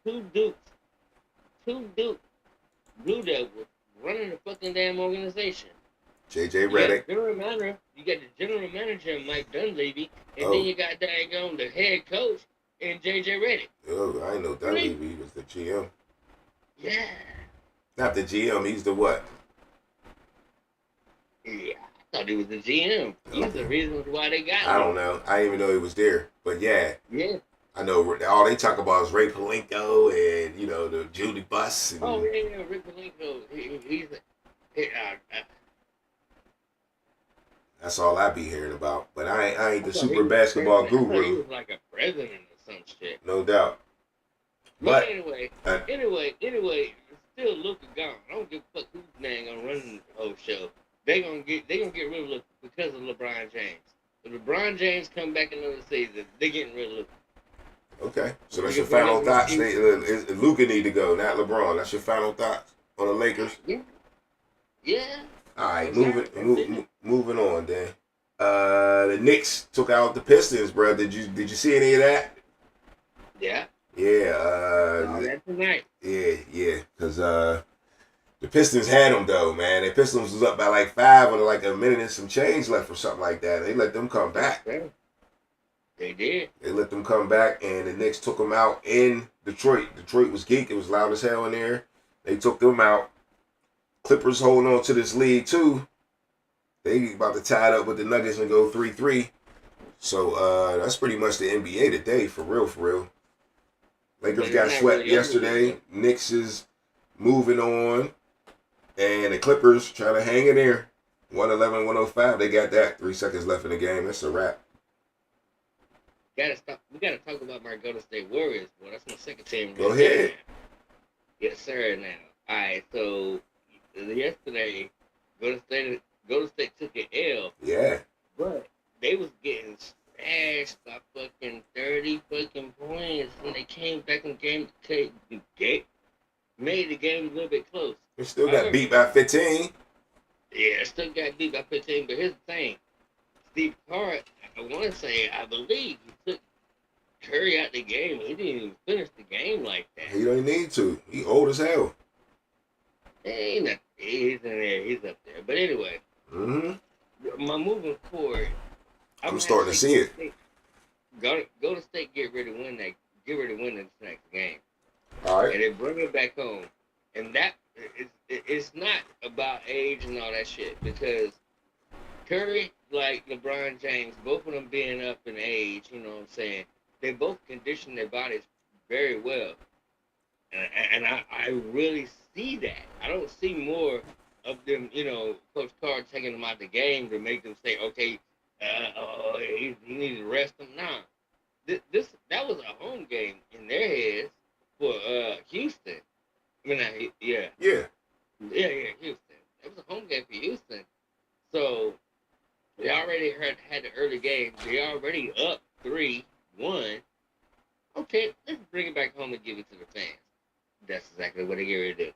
two Dukes, Blue Devils, running the fucking damn organization. JJ Redick. You got the general manager, Mike Dunleavy, and then you got the head coach and JJ Redick. Oh, I know Dunleavy was the GM. Yeah. Not the GM, he's the what? Yeah, I thought he was the GM. He's the reason why they got him. I don't know. I didn't even know he was there. But yeah. Yeah. I know all they talk about is Ray Palenko and, the Judy Buss. And, Ray Palenko. He's that's all I be hearing about. But I ain't the super basketball guru. He was like a president or some shit. No doubt. But anyway, still Luka gone. I don't give a fuck who's name gonna run the whole show. They gonna get rid of Luka because of LeBron James. If LeBron James come back another season, they getting rid of Luka. Okay, so that's your final thoughts. Luka need to go, not LeBron. That's your final thoughts on the Lakers. Yeah. All right, moving on then. The Knicks took out the Pistons, bro. Did you see any of that? Yeah. Yeah. That's tonight. Yeah. Because the Pistons had them though, man. The Pistons was up by like 5 with like a minute and some change left or something like that. They let them come back. They did. They let them come back, and the Knicks took them out in Detroit. Detroit was geek. It was loud as hell in there. They took them out. Clippers holding on to this lead too. They about to tie it up with the Nuggets and go 3-3. So that's pretty much the NBA today, for real. Lakers got swept yesterday. Knicks is moving on. And the Clippers trying to hang in there. 111-105. They got that. 3 seconds left in the game. That's a wrap. Gotta stop. We gotta talk about my Golden State Warriors. Well, that's my second team. Go ahead. Yes, sir. Now, all right. So yesterday, Golden State took an L. Yeah. But they was getting smashed by fucking 30 fucking points when they came back in made the game a little bit close. They still got beat by 15. Yeah, still got beat by 15. But here's the thing. Steve Kerr, I want to say, I believe he took Curry out the game. He didn't even finish the game like that. He don't need to. He old as hell. He's in there. He's up there. But anyway, my moving forward, I'm starting to see it. Go to State, get ready to win this next game. All right. And then bring it back home. And that it's not about age and all that shit, because Curry, like LeBron James, both of them being up in age, you know what I'm saying, they both condition their bodies very well. And I really see that. I don't see more of them, you know, Coach Carr taking them out the game to make them say, okay, he needs to rest them. Nah. That was a home game in their heads for Houston. I mean, yeah, Houston. It was a home game for Houston. So they already had the early game. They already up 3-1. Okay, let's bring it back home and give it to the fans. That's exactly what they get ready to do.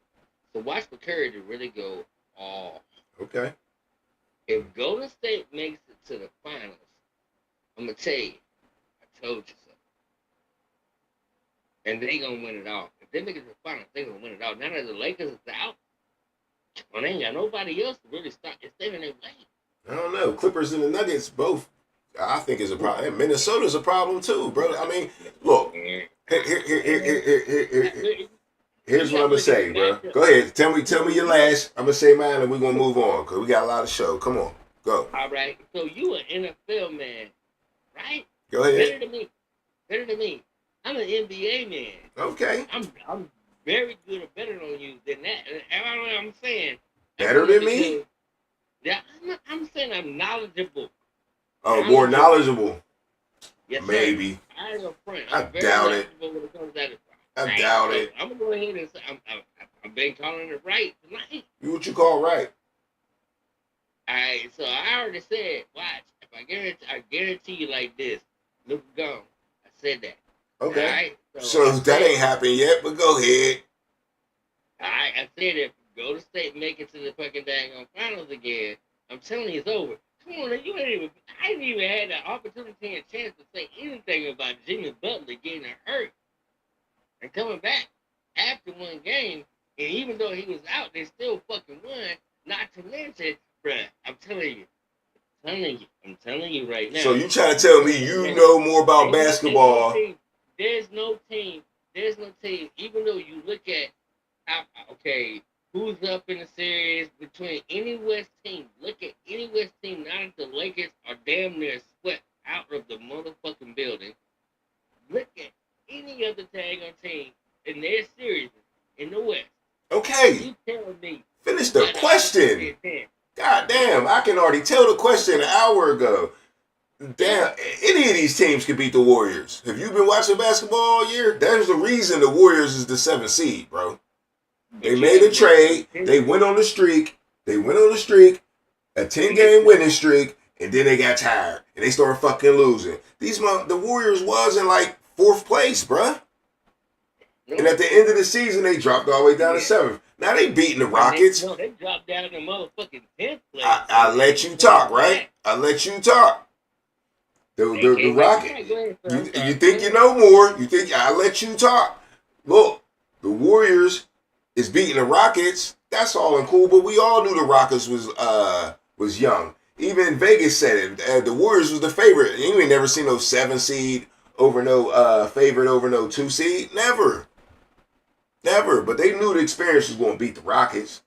So watch for Curry to really go off. Okay. If Golden State makes it to the finals, I'm gonna tell you, I told you so. And they gonna win it all. If they make it to the finals, they gonna win it all. Now that the Lakers is out, well, they ain't got nobody else to really stop and stay in their way. I don't know. Clippers and the Nuggets both, I think, is a problem. Minnesota's a problem too, bro. I mean, look. Here's what I'm gonna say, bro. Go ahead. Tell me your last. I'm gonna say mine, and we're gonna move on because we got a lot of show. Come on, go. All right. So you an NFL man, right? Go ahead. Better than me. I'm an NBA man. Okay. I'm very good or better on you than that. And I'm saying better than me. Yeah, I'm saying I'm knowledgeable. Oh, more knowledgeable. Yes, maybe. I ain't a friend. I doubt it. When it comes to I doubt it. I'm gonna go ahead and say I've been calling it right tonight. What you call right? Alright, so I already said, watch. If I guarantee you like this. Look gone. I said that. Okay. Right? So that ain't happened yet, but go ahead. Alright, I said if Golden State make it to the fucking daggone finals again, I'm telling you it's over. Come on, I didn't even had the opportunity and chance to say anything about Jimmy Butler getting hurt and coming back after one game. And even though he was out, they still fucking won. Not to mention, bruh, I'm telling you right now. So you trying to tell me you know more about basketball? There's no team. Even though you look at, who's up in the series between any West team. Look at any West team now that the Lakers are damn near swept out of the motherfucking building. Look at any other daggone team in their series in the West. Okay. You telling me. Finish the question. God damn, I can already tell the question an hour ago. Damn, any of these teams could beat the Warriors. Have you been watching basketball all year? There's the reason the Warriors is the 7th seed, bro. They made a trade. They went on the streak. A 10-game winning streak, and then they got tired and they started fucking losing. The Warriors was in like 4th place, bruh. And at the end of the season, they dropped all the way down to 7th. Now they beating the Rockets. They dropped down to motherfucking 10th place. I let you talk, right? I let you talk. The Rockets. You think you know more? You think I let you talk? Look, the Warriors is beating the Rockets. That's all and cool, but we all knew the Rockets was young. Even Vegas said it. The Warriors was the favorite. You ain't never seen no 7 seed over no favorite over no 2 seed. Never. But they knew the experience was going to beat the Rockets.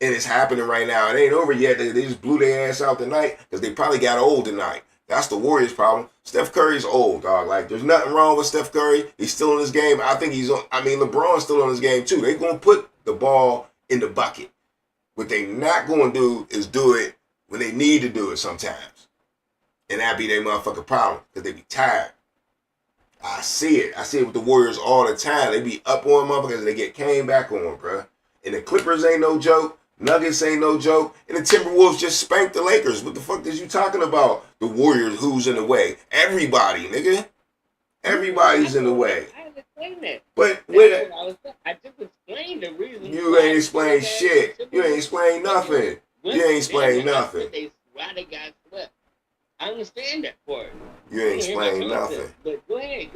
And it's happening right now. It ain't over yet. They just blew their ass out tonight because they probably got old tonight. That's the Warriors' problem. Steph Curry's old, dog. Like, there's nothing wrong with Steph Curry. He's still in his game. I think LeBron's still on his game, too. They're going to put the ball in the bucket. What they not going to do is do it when they need to do it sometimes. And that be their motherfucking problem because they be tired. I see it. I see it with the Warriors all the time. They be up on motherfuckers and they get came back on, bruh. And the Clippers ain't no joke. Nuggets ain't no joke. And the Timberwolves just spanked the Lakers. What the fuck is you talking about? The Warriors, who's in the way? Everybody, nigga. Everybody's in the way. I didn't explain that. But I just explained the reason. You ain't explained shit. You ain't explained nothing. You ain't explained nothing. Why they got swept. I understand that part. You ain't explained nothing. But go ahead.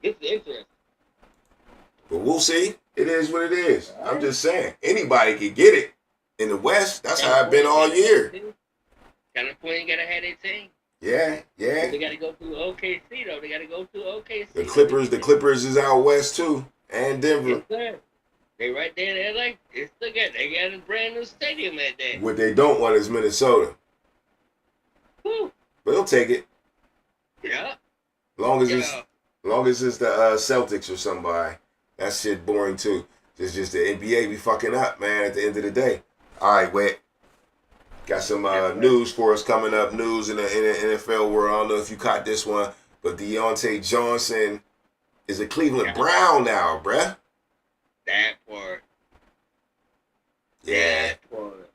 It's interesting. But we'll see. It is what it is. All I'm just saying. Anybody can get it. In the West, that's how it's been all year. California got to have their team. Yeah. They got to go through OKC, though. They got to go through OKC. The Clippers is out West, too. And Denver. Yes, sir. They right there in LA. They got a brand new stadium at that. What they don't want is Minnesota. Whew. But they'll take it. Yeah. Long as it's the Celtics or somebody. That shit boring too. It's just the NBA be fucking up, man, at the end of the day. All right, Wet. Got some news for us coming up. News in the NFL world. I don't know if you caught this one, but Deontay Johnson is a Cleveland Brown now, bruh. That part. Yeah. That part.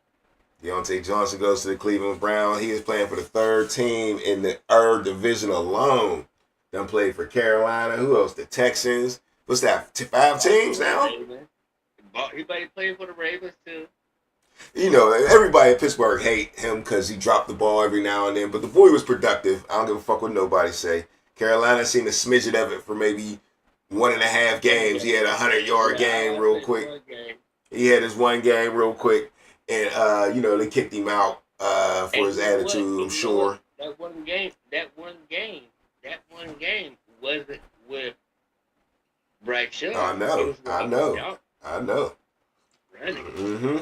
Deontay Johnson goes to the Cleveland Browns. He is playing for the third team in the division alone. Done played for Carolina. Who else? The Texans. What's that? 5 teams now? Everybody playing for the Ravens too. You know, everybody in Pittsburgh hate him because he dropped the ball every now and then. But the boy was productive. I don't give a fuck what nobody say. Carolina seen a smidget of it for maybe 1.5 games. He had a 100-yard game real quick. He had his one game real quick. And, they kicked him out for his attitude, I'm sure. That one game wasn't with Bryce Young. I know. Running. Mm-hmm.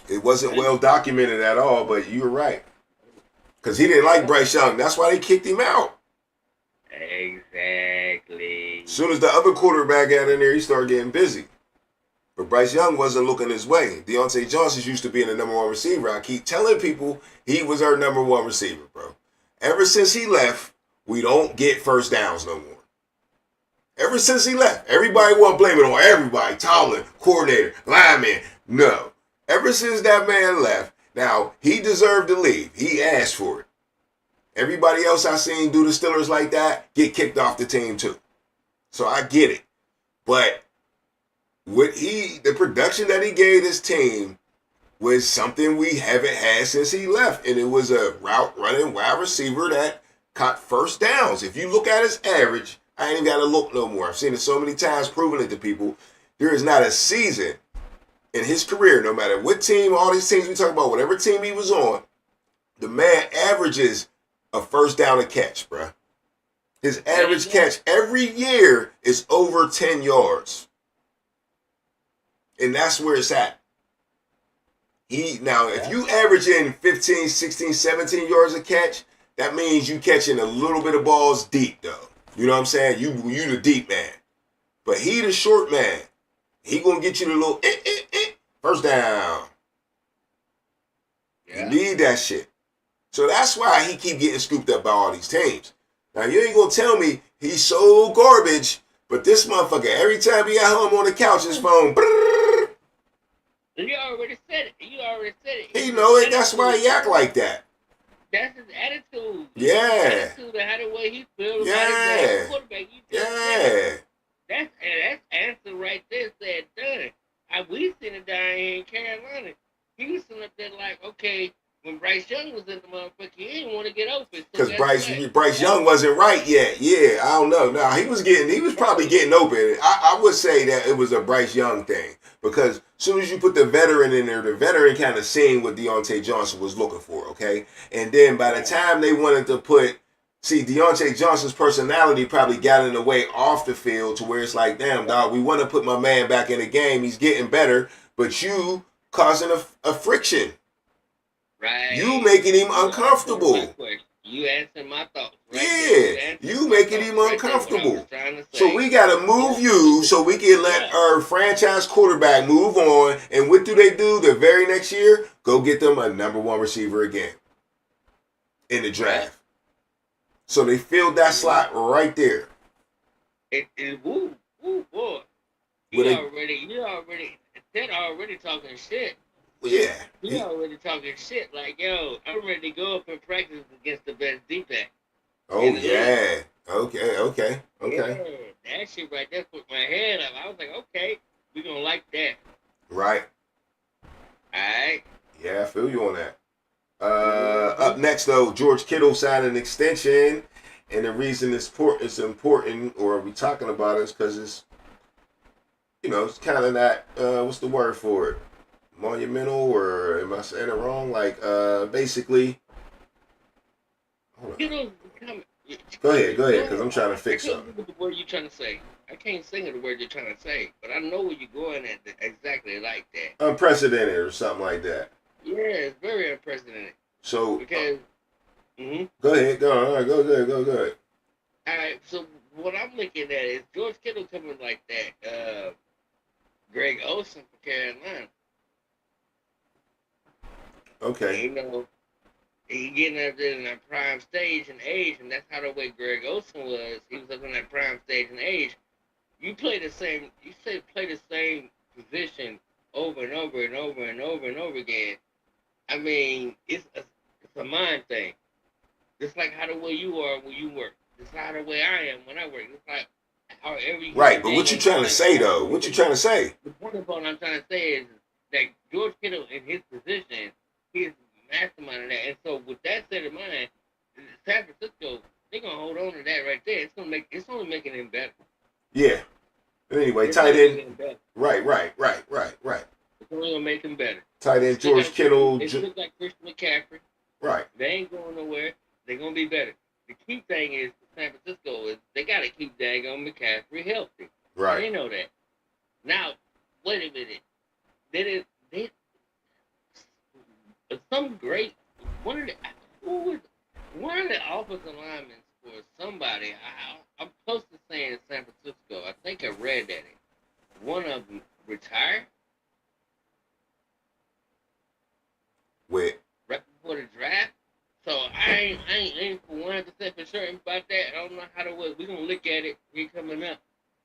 It wasn't well documented at all, but you were right. Because he didn't like Bryce Young. That's why they kicked him out. Exactly. As soon as the other quarterback got in there, he started getting busy. But Bryce Young wasn't looking his way. Deontay Johnson used to being the number one receiver. I keep telling people he was our number one receiver, bro. Ever since he left, we don't get first downs no more. Ever since he left, everybody want to blame it on everybody. Tomlin, coordinator, lineman. No. Ever since that man left, now, he deserved to leave. He asked for it. Everybody else I seen do the Steelers like that get kicked off the team too. So I get it. But the production that he gave this team was something we haven't had since he left. And it was a route running wide receiver that caught first downs. If you look at his average, I ain't even got to look no more. I've seen it so many times, proving it to people. There is not a season in his career, no matter what team, all these teams we talk about, whatever team he was on, the man averages a first down a catch, bruh. His average catch every year is over 10 yards. And that's where it's at. If you average in 15, 16, 17 yards a catch, that means you catching a little bit of balls deep, though. You know what I'm saying? You the deep man. But he the short man. He gonna get you the little first down. Yeah. You need that shit. So that's why he keep getting scooped up by all these teams. Now you ain't gonna tell me he's so garbage, but this motherfucker, every time he got home on the couch, his phone. Brrr, you already said it. He know it. That's why he act like that. That's his attitude. Yeah. His attitude and how the way he feels yeah. about his quarterback. Yeah. That's answer right there. Said done. We seen it down here in Carolina. He was sitting up there like, okay, when Bryce Young was in the motherfucker, he didn't want to get open. Because Bryce Young wasn't right yet. Yeah, I don't know. No, he was probably getting open. I would say that it was a Bryce Young thing. Because as soon as you put the veteran in there, the veteran kind of seen what Deontay Johnson was looking for, okay? And then by the time they wanted to Deontay Johnson's personality probably got in the way off the field to where it's like, damn, dog, we want to put my man back in the game. He's getting better, but you causing a friction. Right. You making him uncomfortable. You answered my thoughts right there. Yeah, You answered you my making thoughts him right there. What I was uncomfortable. trying to So say. we got to move you so we can let Yeah. our franchise quarterback move on. And what do they do the very next year? Go get them a number one receiver again in the Yeah. draft. So they filled that Yeah. slot right there. Woo, boy. With a Ted already talking shit. yeah, He already talking shit. Like, yo, I'm ready to go up and practice against the best defense oh in the league. yeah, okay, Yeah, that shit right there put my head up. I was like, okay, we gonna like that. right. All right. Yeah, I feel you on that. Mm-hmm. Up next though, George Kittle signed an extension, and the reason it's important, or we talking about it, is because it's it's kind of not what's the word for it, monumental, or am I saying it wrong? Like basically, hold on. Kittle's becoming. Go ahead, Go because ahead. I'm trying to I fix can't something. think of the word you're trying to say. I can't think of the word you're trying to say, but I know where you're going at exactly like that. Unprecedented or something like that. Yeah, it's very unprecedented So because. Mm-hmm. go ahead, go on, go good, go good. All right, so what I'm looking at is George Kittle coming like that. Greg Olson for Carolina. Okay, You know, he getting up there in that prime stage and age, and that's how the way Greg Olson was. He was up in that prime stage and age. You play the same. You say play the same position over and over and over and over and over again. I mean, it's a mind thing. Just like how the way you are when you work. Just how the way I am when I work. It's like how every right. human But being what you on the trying to planet say though? What you operates. trying to say? The point of what I'm trying to say is that George Kittle in his position, he's masterminding that. And so with that set in mind, San Francisco, they're gonna hold on to that right there. It's only making him better. Yeah. But anyway, It's tight only end. making him better. Right. It's only gonna make him better. Tight They end still George got Christian. Kittle. They still got Christian McCaffrey. Right. They ain't going nowhere. They're gonna be better. The key thing is for San Francisco is they gotta keep daggone McCaffrey healthy. Right. They know that. Now, wait a minute. They some great one of the who was one of the offensive linemen for somebody. I'm close to saying San Francisco. I think I read that one of them retired With right before the draft. So I ain't for 100% for certain about that. I don't know how to work. We're gonna look at it here coming up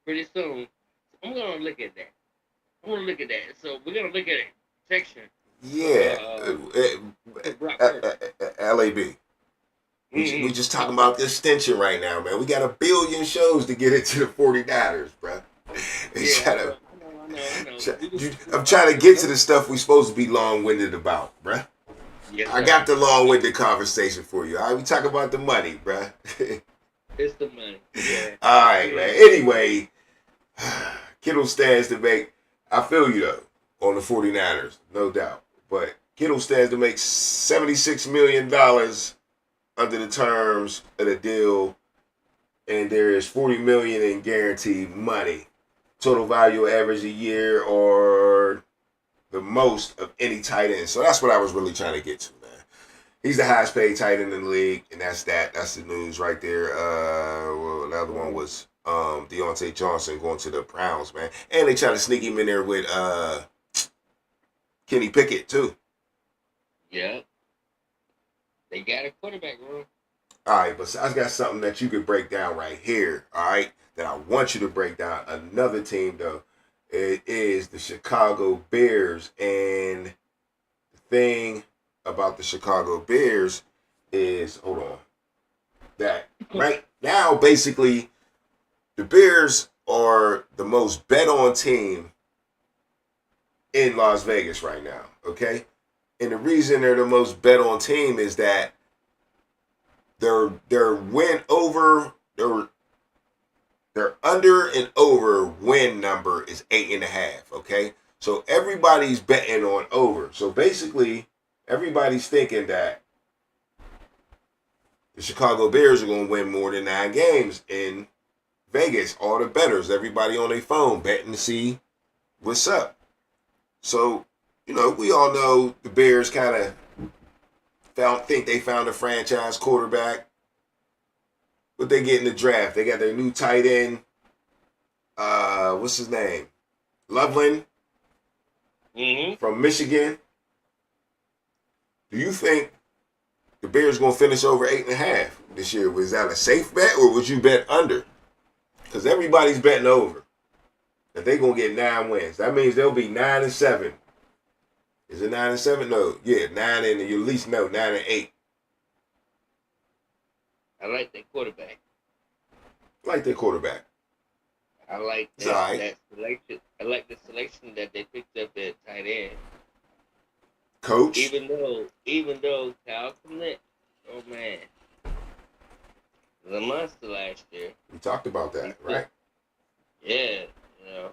pretty soon. I'm gonna look at that. I'm gonna look at that. So we're gonna look at it section. yeah, Brock Purdy. LAB. We just talking about the extension right now, man. We got a billion shows to get into the 49ers, bro. Yeah, I know. I'm trying to get to the stuff we supposed to be long-winded about, bruh. Yes, I got the long-winded conversation for you. All right, we talk about the money, bruh. It's the money. Yeah. All right, man. Anyway, Kittle stands to make, I feel you, though, on the 49ers, no doubt. But Kittle stands to make $76 million under the terms of the deal, and there is $40 million in guaranteed money. Total value average a year or the most of any tight end. So that's what I was really trying to get to, man. He's the highest paid tight end in the league, and that's that. That's the news right there. Well, the other one was Deontay Johnson going to the Browns, man. And they try to sneak him in there with Kenny Pickett, too. Yeah. They got a quarterback room. All right, but I got something that you could break down right here, all right, that I want you to break down. Another team, though, it is the Chicago Bears. And the thing about the Chicago Bears is, hold on, that right now, basically, the Bears are the most bet on team in Las Vegas right now, okay? And the reason they're the most bet on team is that their win over their under and over win number is 8.5. Okay, so everybody's betting on over. So basically, everybody's thinking that the Chicago Bears are going to win more than 9 games in Vegas. All the bettors, everybody on their phone betting to see what's up. So we all know the Bears kind of think they found a franchise quarterback. What they get in the draft? They got their new tight end. What's his name? Loveland from Michigan. Do you think the Bears going to finish over 8.5 this year? Was that a safe bet, or would you bet under? Because everybody's betting over. That they going to get 9 wins. That means they'll be 9-7. Is it 9-7? No. Yeah, 9 and you at least know 9-8. I like that quarterback. I like their quarterback. I like It's all right. that selection. I like the selection that they picked up at tight end. Coach. Even though Kyle Kmet, oh man, was a monster last year. We talked about that, right? Yeah, you know.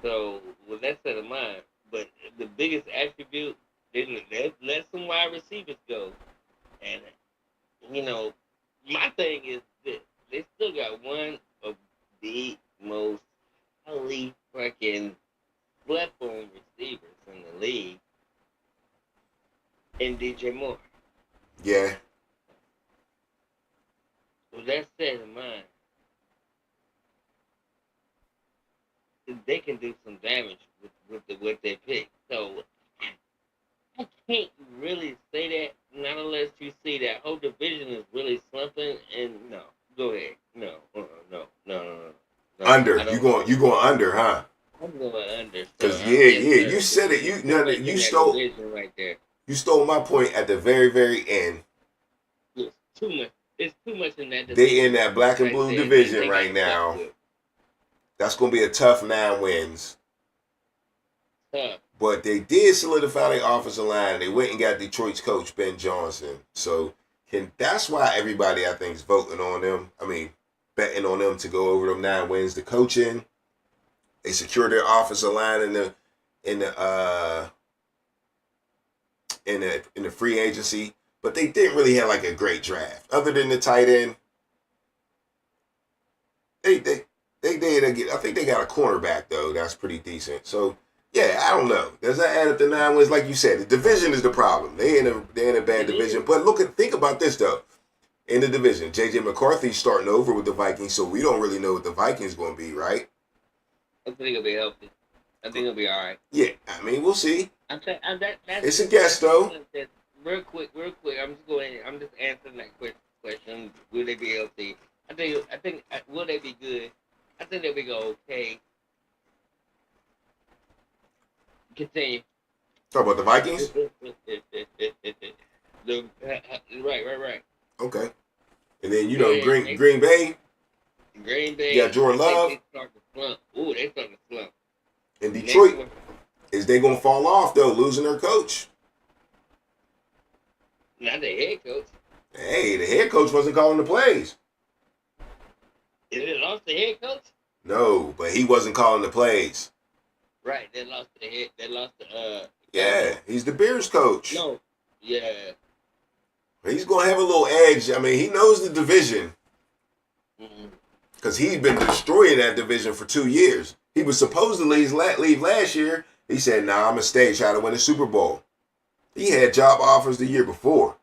So with that set of mind, but the biggest attribute, they let some wide receivers go, and you know, my thing is that they still got one of the most highly fucking platform receivers in the league, in DJ Moore. Yeah. With that set in mind, they can do some damage with what they pick. So I can't really say that, not unless you see that whole division is really slumping. And no, go ahead, no. Under. You going under, huh? I'm going under. Because So you said it. You stole right there. You stole my point at the very, very end. It's too much. It's too much in that division. They in that black and blue division they right now. good. That's going to be a tough 9 wins. Tough. But they did solidify their offensive line. They went and got Detroit's coach, Ben Johnson. So that's why everybody, I think, is voting on them. I mean, betting on them to go over them 9 wins. The coaching, they secured their offensive line in the free agency, but they didn't really have like a great draft. Other than the tight end, they did. I think they got a cornerback though. That's pretty decent. So yeah, I don't know. Does that add up to 9 wins? Like you said, the division is the problem. They're in a bad division. But think about this though. In the division, JJ McCarthy's starting over with the Vikings, so we don't really know what the Vikings going to be, right? I think it'll be healthy. I think it'll be all right. Yeah, I mean, we'll see. That's It's a guess though. Real quick. I'm just answering that question. Will they be healthy? I think. Will they be good? I think they'll be okay. Continue. Talk about the Vikings. Right. Okay. And then Green Bay. Green Bay. Yeah, Jordan Love. They start to slump. Ooh, they start to slump. And Detroit, is they gonna fall off though, losing their coach? Not the head coach. Hey, the head coach wasn't calling the plays. Is it lost the head coach? No, but he wasn't calling the plays. Right, they lost the head. They lost the. Yeah, he's the Bears coach. No. Yeah. He's gonna have a little edge. I mean, he knows the division. Mm-hmm. Because he's been destroying that division for 2 years. He was supposed to leave last year. He said, nah, I'm going to stay, try to win a Super Bowl. He had job offers the year before.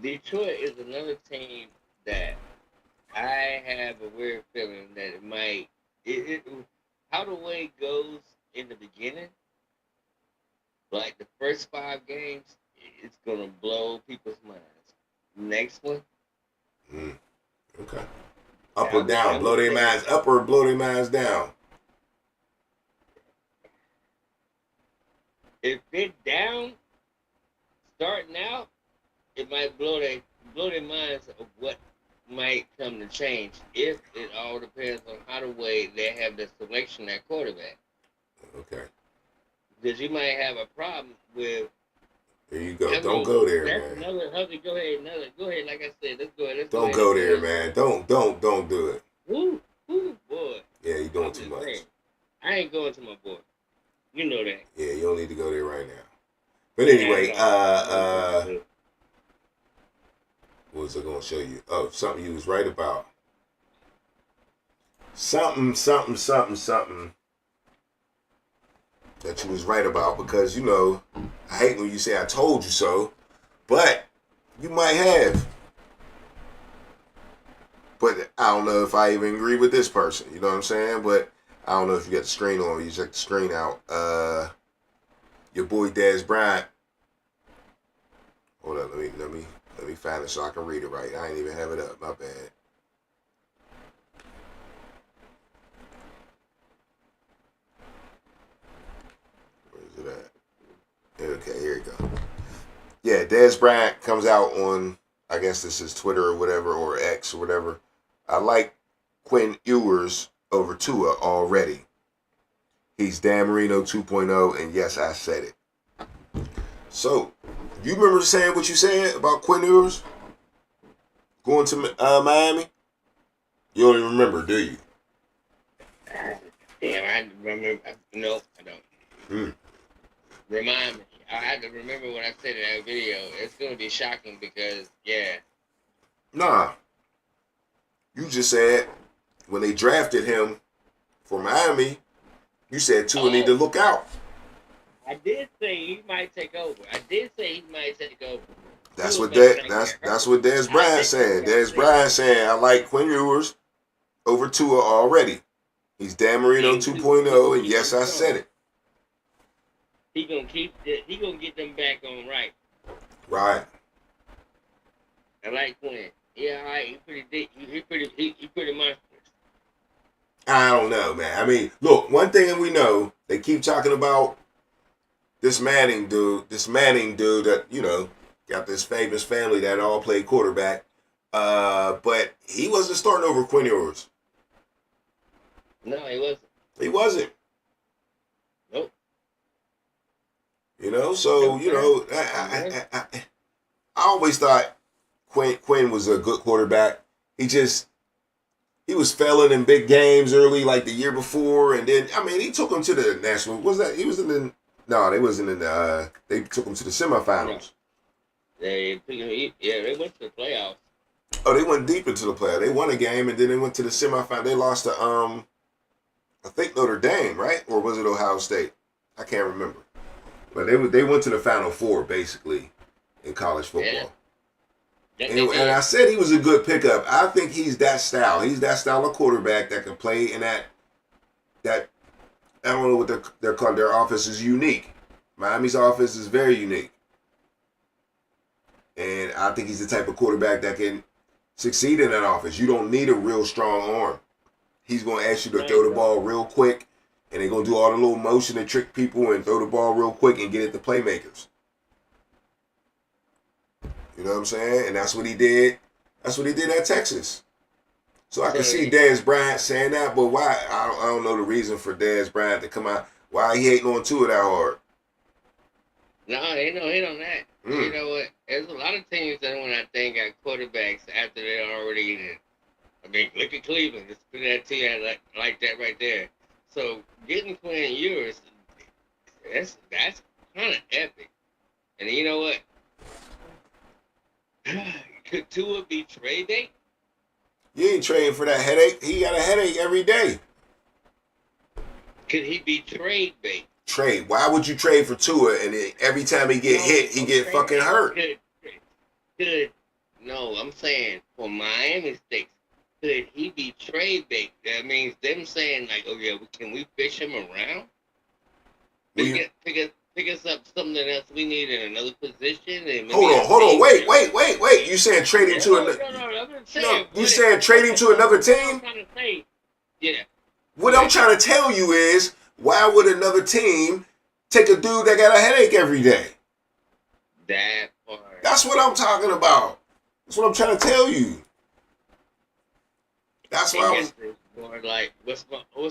Detroit is another team that I have a weird feeling that it might... how the way it goes in the beginning, like the first 5 games, it's going to blow people's minds. Next one... Okay. Up or down? Blow their minds up or blow their minds down? If it's down, starting out, it might blow their minds of what might come to change. If it all depends on how the way they have the selection at quarterback. Okay. Because you might have a problem with. There you go. Don't go there, that's man. Go ahead. Like I said, let's go ahead. Don't go there, man. Don't do it. Woo, boy. Yeah, you're doing too much. I ain't going to my boy. You know that. Yeah, you don't need to go there right now. But anyway, what was I gonna show you? Oh, something you was right about. Something that you was right about, because I hate when you say I told you so, But you might have. But I don't know if I even agree with this person. You know what I'm saying? But I don't know if you got the screen on. You check the screen out. Your boy Dez Bryant. Hold on, let me find it so I can read it right. I ain't even have it up. My bad. Where is it at? Okay, here you go. Yeah, Dez Bryant comes out on, I guess this is Twitter or whatever, or X or whatever. I like Quinn Ewers over Tua already. He's Dan Marino 2.0, and yes, I said it. So, you remember saying what you said about Quinn Ewers going to Miami? You don't even remember, do you? Damn, I remember. Nope, I don't. Remind me. I had to remember what I said in that video. It's going to be shocking because, yeah. Nah. You just said when they drafted him for Miami, you said Tua need to look out. I did say he might take over. That's what Dez Bryant saying. Dez Bryant saying I like Quinn Ewers over Tua already. He's Dan Marino 2.0, and yes, I said it. He gonna get them back on right. Right. I like Quinn. Yeah, all right. He pretty monstrous. I don't know, man. I mean, look, one thing we know, they keep talking about this Manning dude that, you know, got this famous family that all played quarterback. But he wasn't starting over Quinn Ewers. No, he wasn't. He wasn't. Nope. You know, so, you know, I always thought Quinn was a good quarterback. He was failing in big games early, like the year before, and then, I mean, he took him to the national, they took him to the semifinals. They went to the playoffs. Oh, they went deep into the playoffs. They won a game, and then they went to the semifinals. They lost to, I think Notre Dame, right? Or was it Ohio State? I can't remember. But they went to the Final Four, basically, in college football. Yeah. And I said he was a good pickup. I think he's that style. He's that style of quarterback that can play in that I don't know what they're called. Their offense is unique. Miami's offense is very unique. And I think he's the type of quarterback that can succeed in that offense. You don't need a real strong arm. He's going to ask you to throw the ball real quick, and they're going to do all the little motion and trick people and throw the ball real quick and get it to playmakers. You know what I'm saying? And that's what he did. That's what he did at Texas. So I can see Dez Bryant saying that, but why? I don't know the reason for Dez Bryant to come out. Why he hating on Tua that hard? No, ain't no hit on that. You know what? There's a lot of teams that when I think got quarterbacks after they're already in. I mean, look at Cleveland. Just put that to you like that right there. So getting Quinn Ewers, that's kind of epic. And you know what? Could Tua be trade bait? You ain't trading for that headache. He got a headache every day. Could he be trade bait? Trade. Why would you trade for Tua and every time he get hit, he get fucking hurt? No, I'm saying for Miami's sake, could he be trade bait? That means them saying like, oh yeah, can we fish him around? Pick us up something else we need in another position. And hold on, wait. You saying trade him to another? No, you saying trade him to another team? Yeah. What I'm trying to tell you is, why would another team take a dude that got a headache every day? That part. That's what I'm talking about. That's what I'm trying to tell you. That's why I was. Like, what's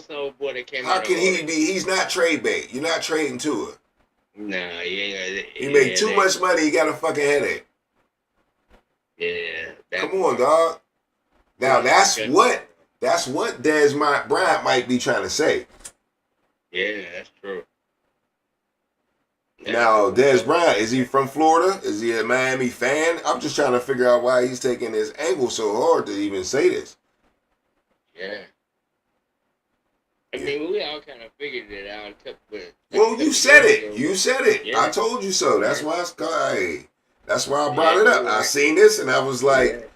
the old boy that came out? How can he be? He's not trade bait. You're not trading to it. Nah, yeah. He made too much money. He got a fucking headache. Yeah. Come on, dog. Now that's what Dez Bryant might be trying to say. Yeah, that's true. Now, Dez Bryant, is he from Florida? Is he a Miami fan? I'm just trying to figure out why he's taking this angle so hard to even say this. Yeah. I mean, we all kind of figured it out. Well, you said it. You said it. Yeah. I told you so. That's why That's why I brought it up. I seen this and I was like,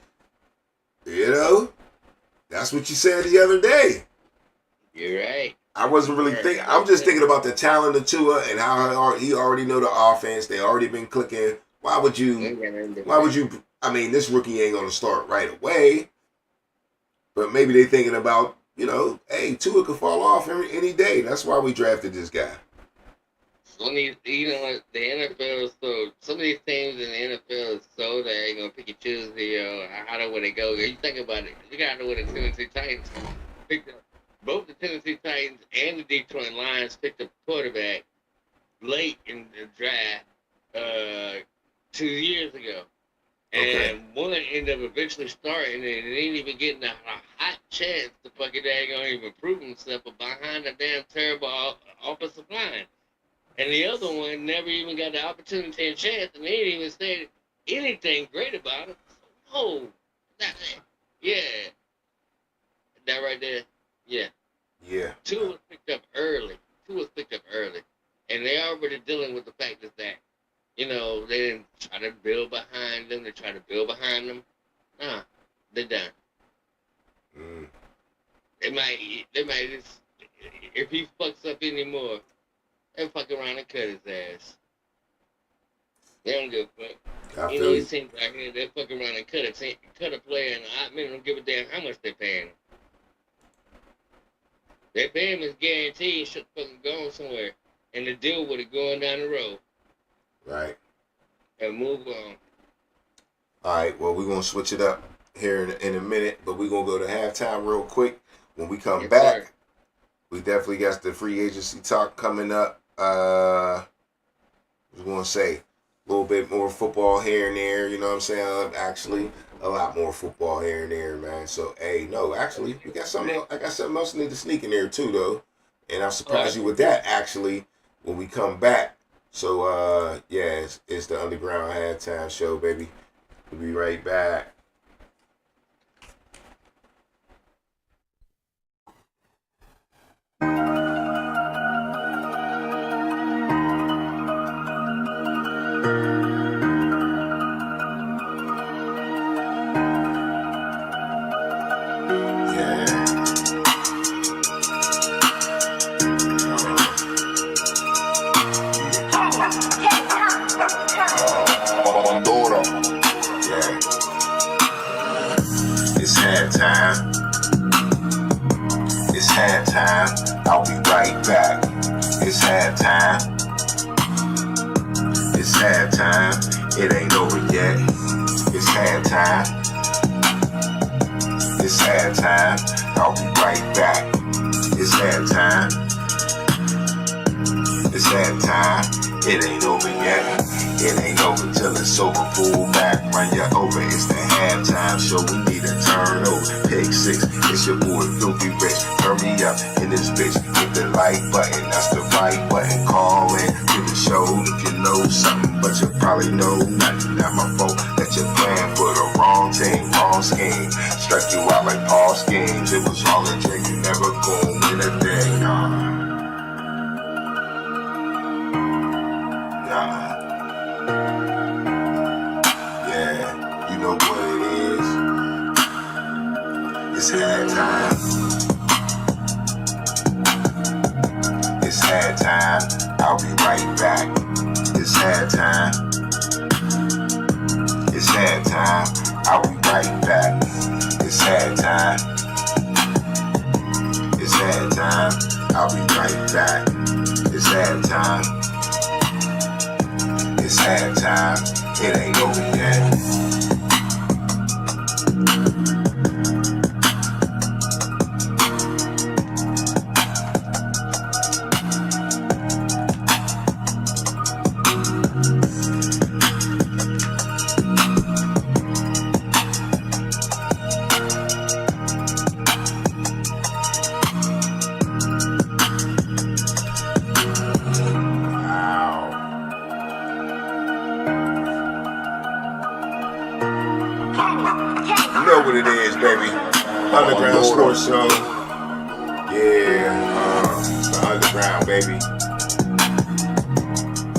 you know, that's what you said the other day. You're right. I wasn't really thinking. I'm just thinking about the talent of Tua and how he already know the offense. They already been clicking. Why would you? I mean, this rookie ain't gonna start right away. But maybe they thinking about, you know, hey, Tua could fall off any day. That's why we drafted this guy. Some of these, you know, the NFL is so. Some of these teams in the NFL is so they ain't gonna pick and choose how to where they go. You think about it. You gotta know where the Tennessee Titans picked up. Both the Tennessee Titans and the Detroit Lions picked up a quarterback late in the draft 2 years ago. And one ended up eventually starting and it ain't even getting a hot chance to fucking gonna even prove himself behind a damn terrible offensive line. And the other one never even got the opportunity and chance and they didn't even say anything great about him. No, not that. Yeah. That right there. Yeah. Yeah. Two was picked up early. And they already dealing with the fact that, you know, they didn't try to build behind them. They tried to build behind them. Nah, they're done. They might just, if he fucks up anymore, they'll fuck around and cut his ass. They don't give a fuck. You know, these teams out here, they fuck around and cut a player, and I mean, don't give a damn how much they're paying him. They pay him his guarantee and should fucking go somewhere. And the deal with it going down the road. Right. And move on. All right, well, we're going to switch it up here in a minute, but we're going to go to halftime real quick. When we come back, we definitely got the free agency talk coming up. I was going to say a little bit more football here and there, you know what I'm saying? Actually, a lot more football here and there, man. So, hey, no, actually, we got something else. I got something else need to sneak in there, too, though. And I'll surprise you with that, actually, when we come back. So, yeah, it's the Underground Halftime Show, baby. We'll be right back. I'll be right back. It's halftime. It's halftime. It ain't over yet. It's halftime. It's halftime. I'll be right back. It's halftime. It's halftime. It ain't over yet. It ain't over till it's over. Pull back, run you over. It's the halftime show. We need a turnover. Pick six. It's your boy Filthy Rich. Turn me up in this bitch. Hit the like button. That's the right button. Call in to the show if you know something, but you probably know nothing. Not my fault that you're playing for the wrong team, wrong scheme. Struck you out like Paul schemes. It was all a drink. You never gonna win a thing. Nah. Yeah, you know what it is. It's halftime. It's halftime. I'll be right back. It's halftime. It's halftime. I'll be right back. It's halftime. It's halftime. I'll be right back. It's halftime. It's halftime. It ain't over yet. What it is, baby. Underground Sports Show. Yeah, it's the Underground, baby.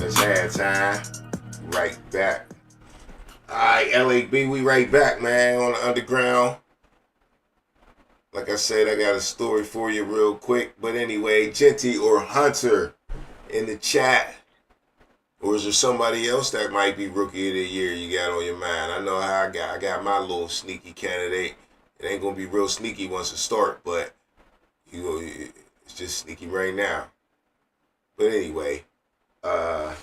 It's halftime. Right back. Alright, LAB, we right back, man, on the underground. Like I said, I got a story for you real quick. But anyway, Genty or Hunter in the chat. Or is there somebody else that might be rookie of the year you got on your mind? I know how I got my little sneaky candidate. It ain't gonna be real sneaky once it start, but it's just sneaky right now. But anyway, let's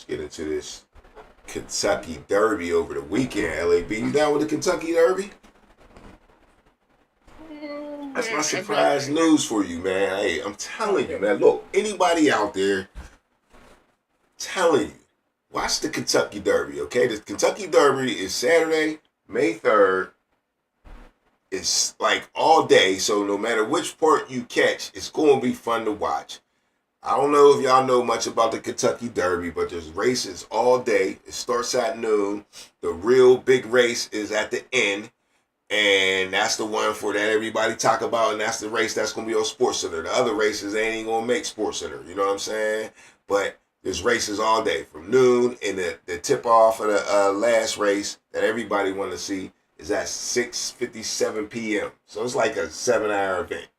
get into this Kentucky Derby over the weekend. LAB, you down with the Kentucky Derby? That's my surprise news for you, man. Hey, I'm telling you, man. Look, anybody out there telling you, watch the Kentucky Derby, okay? The Kentucky Derby is Saturday, May 3rd. It's like all day, so no matter which part you catch, it's going to be fun to watch. I don't know if y'all know much about the Kentucky Derby, but there's races all day. It starts at noon. The real big race is at the end, and that's the one for that everybody talk about, and that's the race that's going to be on SportsCenter. The other races ain't even going to make SportsCenter, you know what I'm saying? But there's races all day from noon, and the tip-off of the last race that everybody want to see is at 6:57 p.m. So it's like a 7-hour event.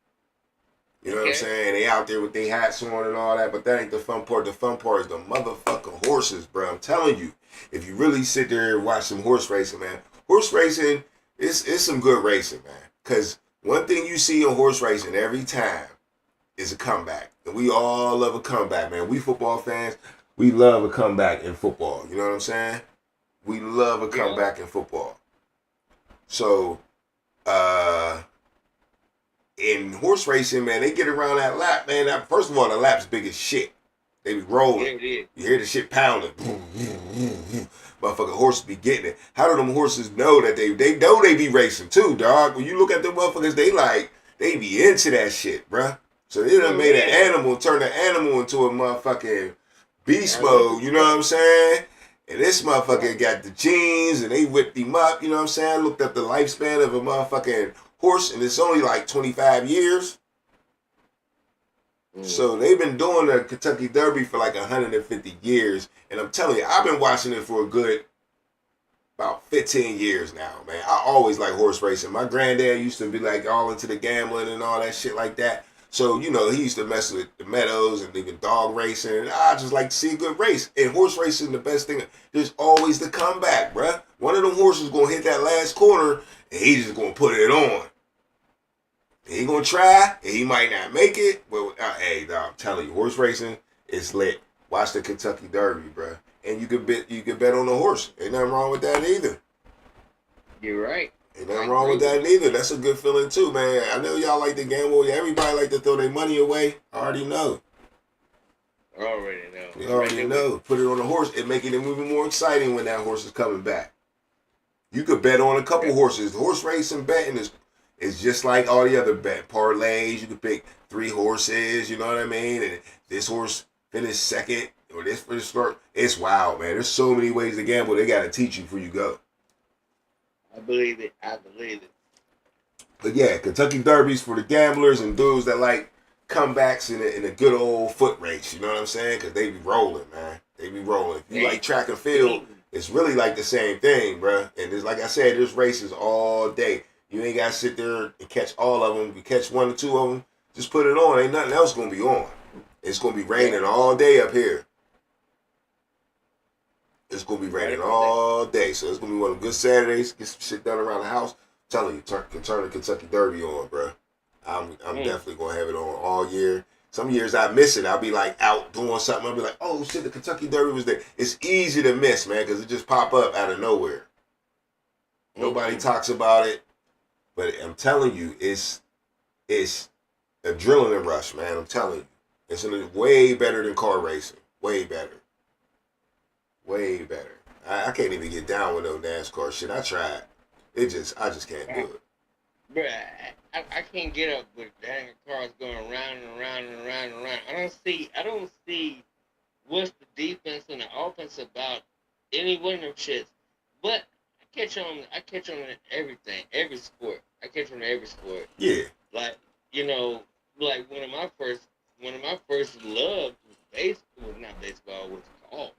You know what I'm saying? They out there with their hats on and all that, but that ain't the fun part. The fun part is the motherfucking horses, bro. I'm telling you, if you really sit there and watch some horse racing, man, horse racing is some good racing, man. Because one thing you see in horse racing every time is a comeback. And we all love a comeback, man. We football fans, we love a comeback in football. You know what I'm saying? We love a comeback in football. So, in horse racing, man, they get around that lap, man. First of all, the lap's big as shit. They be rolling. Yeah, you hear the shit pounding. Motherfucking horses be getting it. How do them horses know that they know they be racing too, dog? When you look at them motherfuckers, they be into that shit, bruh. So they done made an animal, turned the animal into a motherfucking beast mode, you know what I'm saying? And this motherfucker got the genes, and they whipped him up, you know what I'm saying? I looked up the lifespan of a motherfucking horse, and it's only like 25 years. So they've been doing the Kentucky Derby for like 150 years. And I'm telling you, I've been watching it for a good about 15 years now, man. I always like horse racing. My granddad used to be like all into the gambling and all that shit like that. So, you know, he used to mess with the meadows and even dog racing. And I just like to see a good race. And horse racing, the best thing, there's always the comeback, bruh. One of them horses going to hit that last corner, and he's just going to put it on. He gonna try, and he might not make it. But hey, dog, I'm telling you, horse racing is lit. Watch the Kentucky Derby, bro, and you could bet on the horse. Ain't nothing wrong with that either. You're right. Ain't nothing wrong with that neither. That's a good feeling too, man. I know y'all like to gamble. Everybody like to throw their money away. I already know. You already know. Put it on the horse and making it even more exciting when that horse is coming back. You could bet on a couple horses. Horse racing betting is just like all the other bet parlays. You could pick 3 horses, you know what I mean? And this horse finished second, or this finished third. It's wild, man. There's so many ways to gamble. They got to teach you before you go. I believe it. But yeah, Kentucky Derbies for the gamblers and dudes that like comebacks in a good old foot race. You know what I'm saying? Because they be rolling, man. They be rolling. If you like track and field, it's really like the same thing, bruh. And it's like I said, there's races all day. You ain't got to sit there and catch all of them. You catch 1 or 2 of them, just put it on. Ain't nothing else going to be on. It's going to be raining all day up here. It's going to be raining all day. So it's going to be one of them good Saturdays. Get some shit done around the house. I'm telling you, turn the Kentucky Derby on, bro. I'm definitely going to have it on all year. Some years I miss it. I'll be like out doing something. I'll be like, oh shit, the Kentucky Derby was there. It's easy to miss, man, because it just pop up out of nowhere. Nobody talks about it. But I'm telling you, it's adrenaline rush, man. I'm telling you. It's way better than car racing. Way better. I can't even get down with no NASCAR shit. I tried. I just can't do it. Bruh, I can't get up with dang cars going around and around and around and around. I don't see what's the defense and the offense about any one of them shits. But I catch on everything, every sport. I catch on to every sport. Yeah. Like, you know, like one of my first loves was baseball, not baseball, what's it called?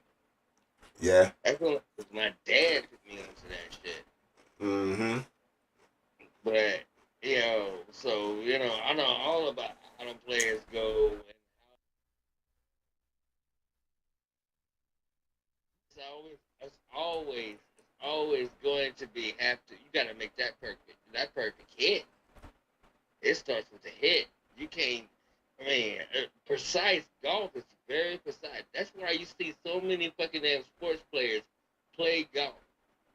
Yeah. That's one of My dad put me onto that shit. Mm-hmm. But so I know all about how them players go, and it's always going to be have to. You got to make that perfect hit. It starts with the hit. You can't. I mean, precise golf is very precise. That's why you see so many fucking damn sports players play golf.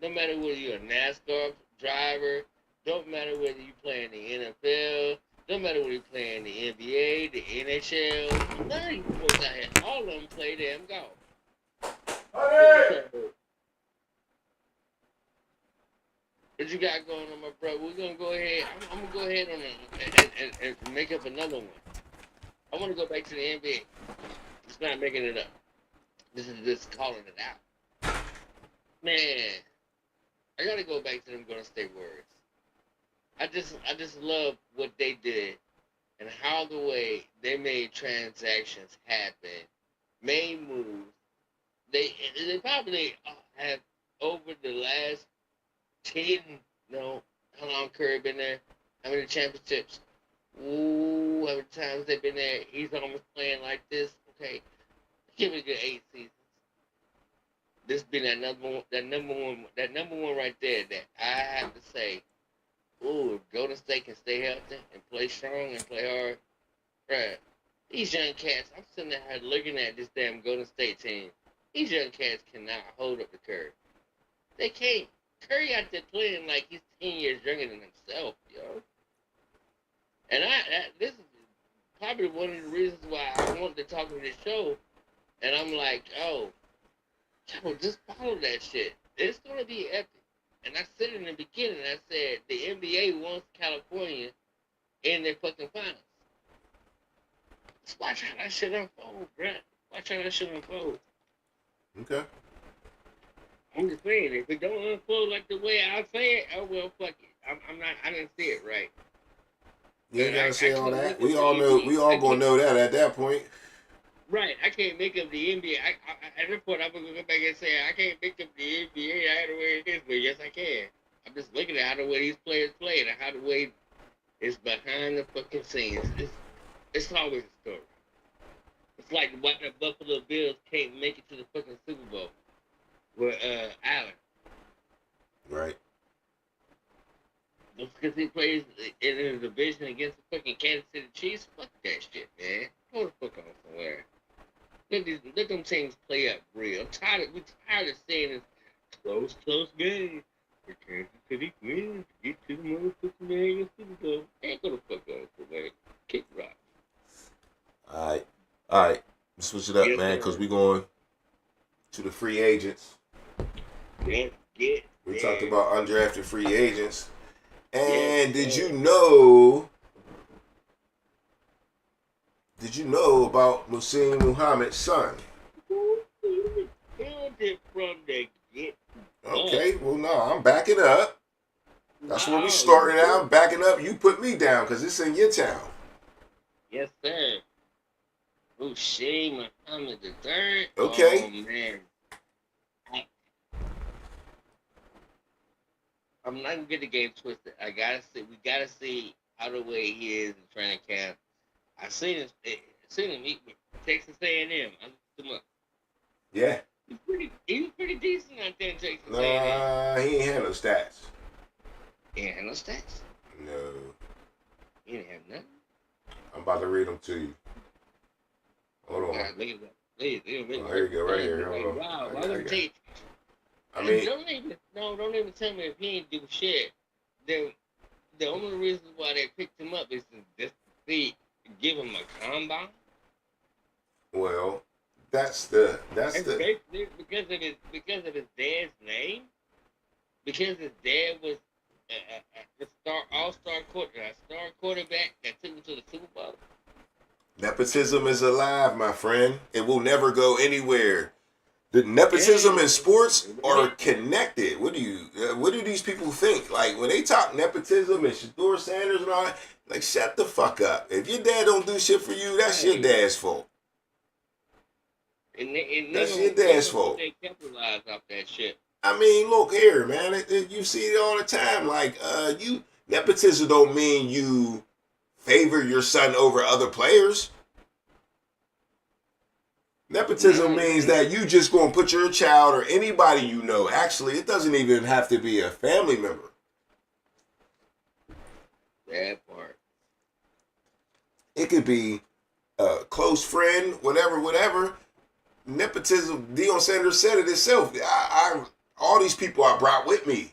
No matter whether you're a NASCAR driver, don't matter whether you play in the NFL, don't matter whether you play in the NBA, the NHL. None of these folks out here, all of them play damn golf. So, what you got going on, my brother? We're gonna go ahead. I'm gonna go ahead and make up another one. I want to go back to the NBA. It's not making it up. This is just calling it out. Man, I gotta go back to them Golden State Warriors. I just love what they did and how the way they made transactions happen, made moves. They probably have over the last 10, no, how long Curry been there? How many championships? Ooh, how many times they've been there? He's almost playing like this. Okay, give it a good 8 seasons. This been that number one right there that I have to say. Ooh, if Golden State can stay healthy and play strong and play hard, bruh, these young cats. I'm sitting there looking at this damn Golden State team. These young cats cannot hold up the Curry. They can't. Curry out there playing like he's 10 years younger than himself, yo. And this is probably one of the reasons why I wanted to talk on this show. And I'm like, oh, yo, just follow that shit. It's gonna be epic. And I said in the beginning, I said the NBA wants California in their fucking finals. Just watch how that shit unfold, bruh. Watch how that shit unfold. Okay. I'm just saying, if it don't unfold like the way I say it, oh well, fuck it. I didn't see it right. You ain't gotta say all that. We all gonna know that at that point. Right, I can't make up the NBA. At this point, I'm gonna go back and say I can't make up the NBA. I had to way it is, but yes, I can. I'm just looking at how the way these players play and how the way it's behind the fucking scenes. It's always a story. It's like why the Buffalo Bills can't make it to the fucking Super Bowl with Allen. Right. Just because he plays in a division against the fucking Kansas City Chiefs, fuck that shit, man. Go the fuck on somewhere. Let them teams play up real. We're tired of seeing this close game. For Kansas City wins to get to the motherfucking man Super Bowl. Ain't gonna fuck on somewhere. Kick rock. All right. Switch it up, Yes, man, sir. because we going to the free agents. We talked about undrafted free agents. And Yes, did you know about Muhsin Muhammad's son? From the get. Okay, well, no, I'm backing up. That's where we starting out. I'm backing up. You put me down because it's in your town. Yes, sir. Muhsin Muhammad III. Okay. Oh, man. I'm not gonna get the game twisted. We gotta see how the way he is in training camp. I seen him meet with Texas A&M. I looked him up. Yeah. He was pretty decent out there in Texas A&M. Nah, he ain't had no stats. He ain't had no stats. No. He didn't have nothing. I'm about to read them to you. Hold on. Look at that. Here you go, right here. Hold on. Wow, why would take? I mean, don't even tell me if he ain't do shit. The only reason why they picked him up is just to give him a combine. well, that's Basically because of his dad's name, because his dad was a star quarterback that took him to the Super Bowl. nepotism is alive, my friend. It will never go anywhere. The nepotism in sports are connected. What do these people think? Like when they talk nepotism and Shador Sanders and all that, like shut the fuck up. If your dad don't do shit for you, that's your dad's fault. And That's your dad's fault. They capitalize off that shit. I mean, look here, man. You see it all the time. Like, nepotism don't mean you favor your son over other players. Nepotism No, means that you just gonna put your child or anybody you know. Actually, it doesn't even have to be a family member. that part. It could be a close friend, whatever. Nepotism. Deion Sanders said it himself. All these people I brought with me.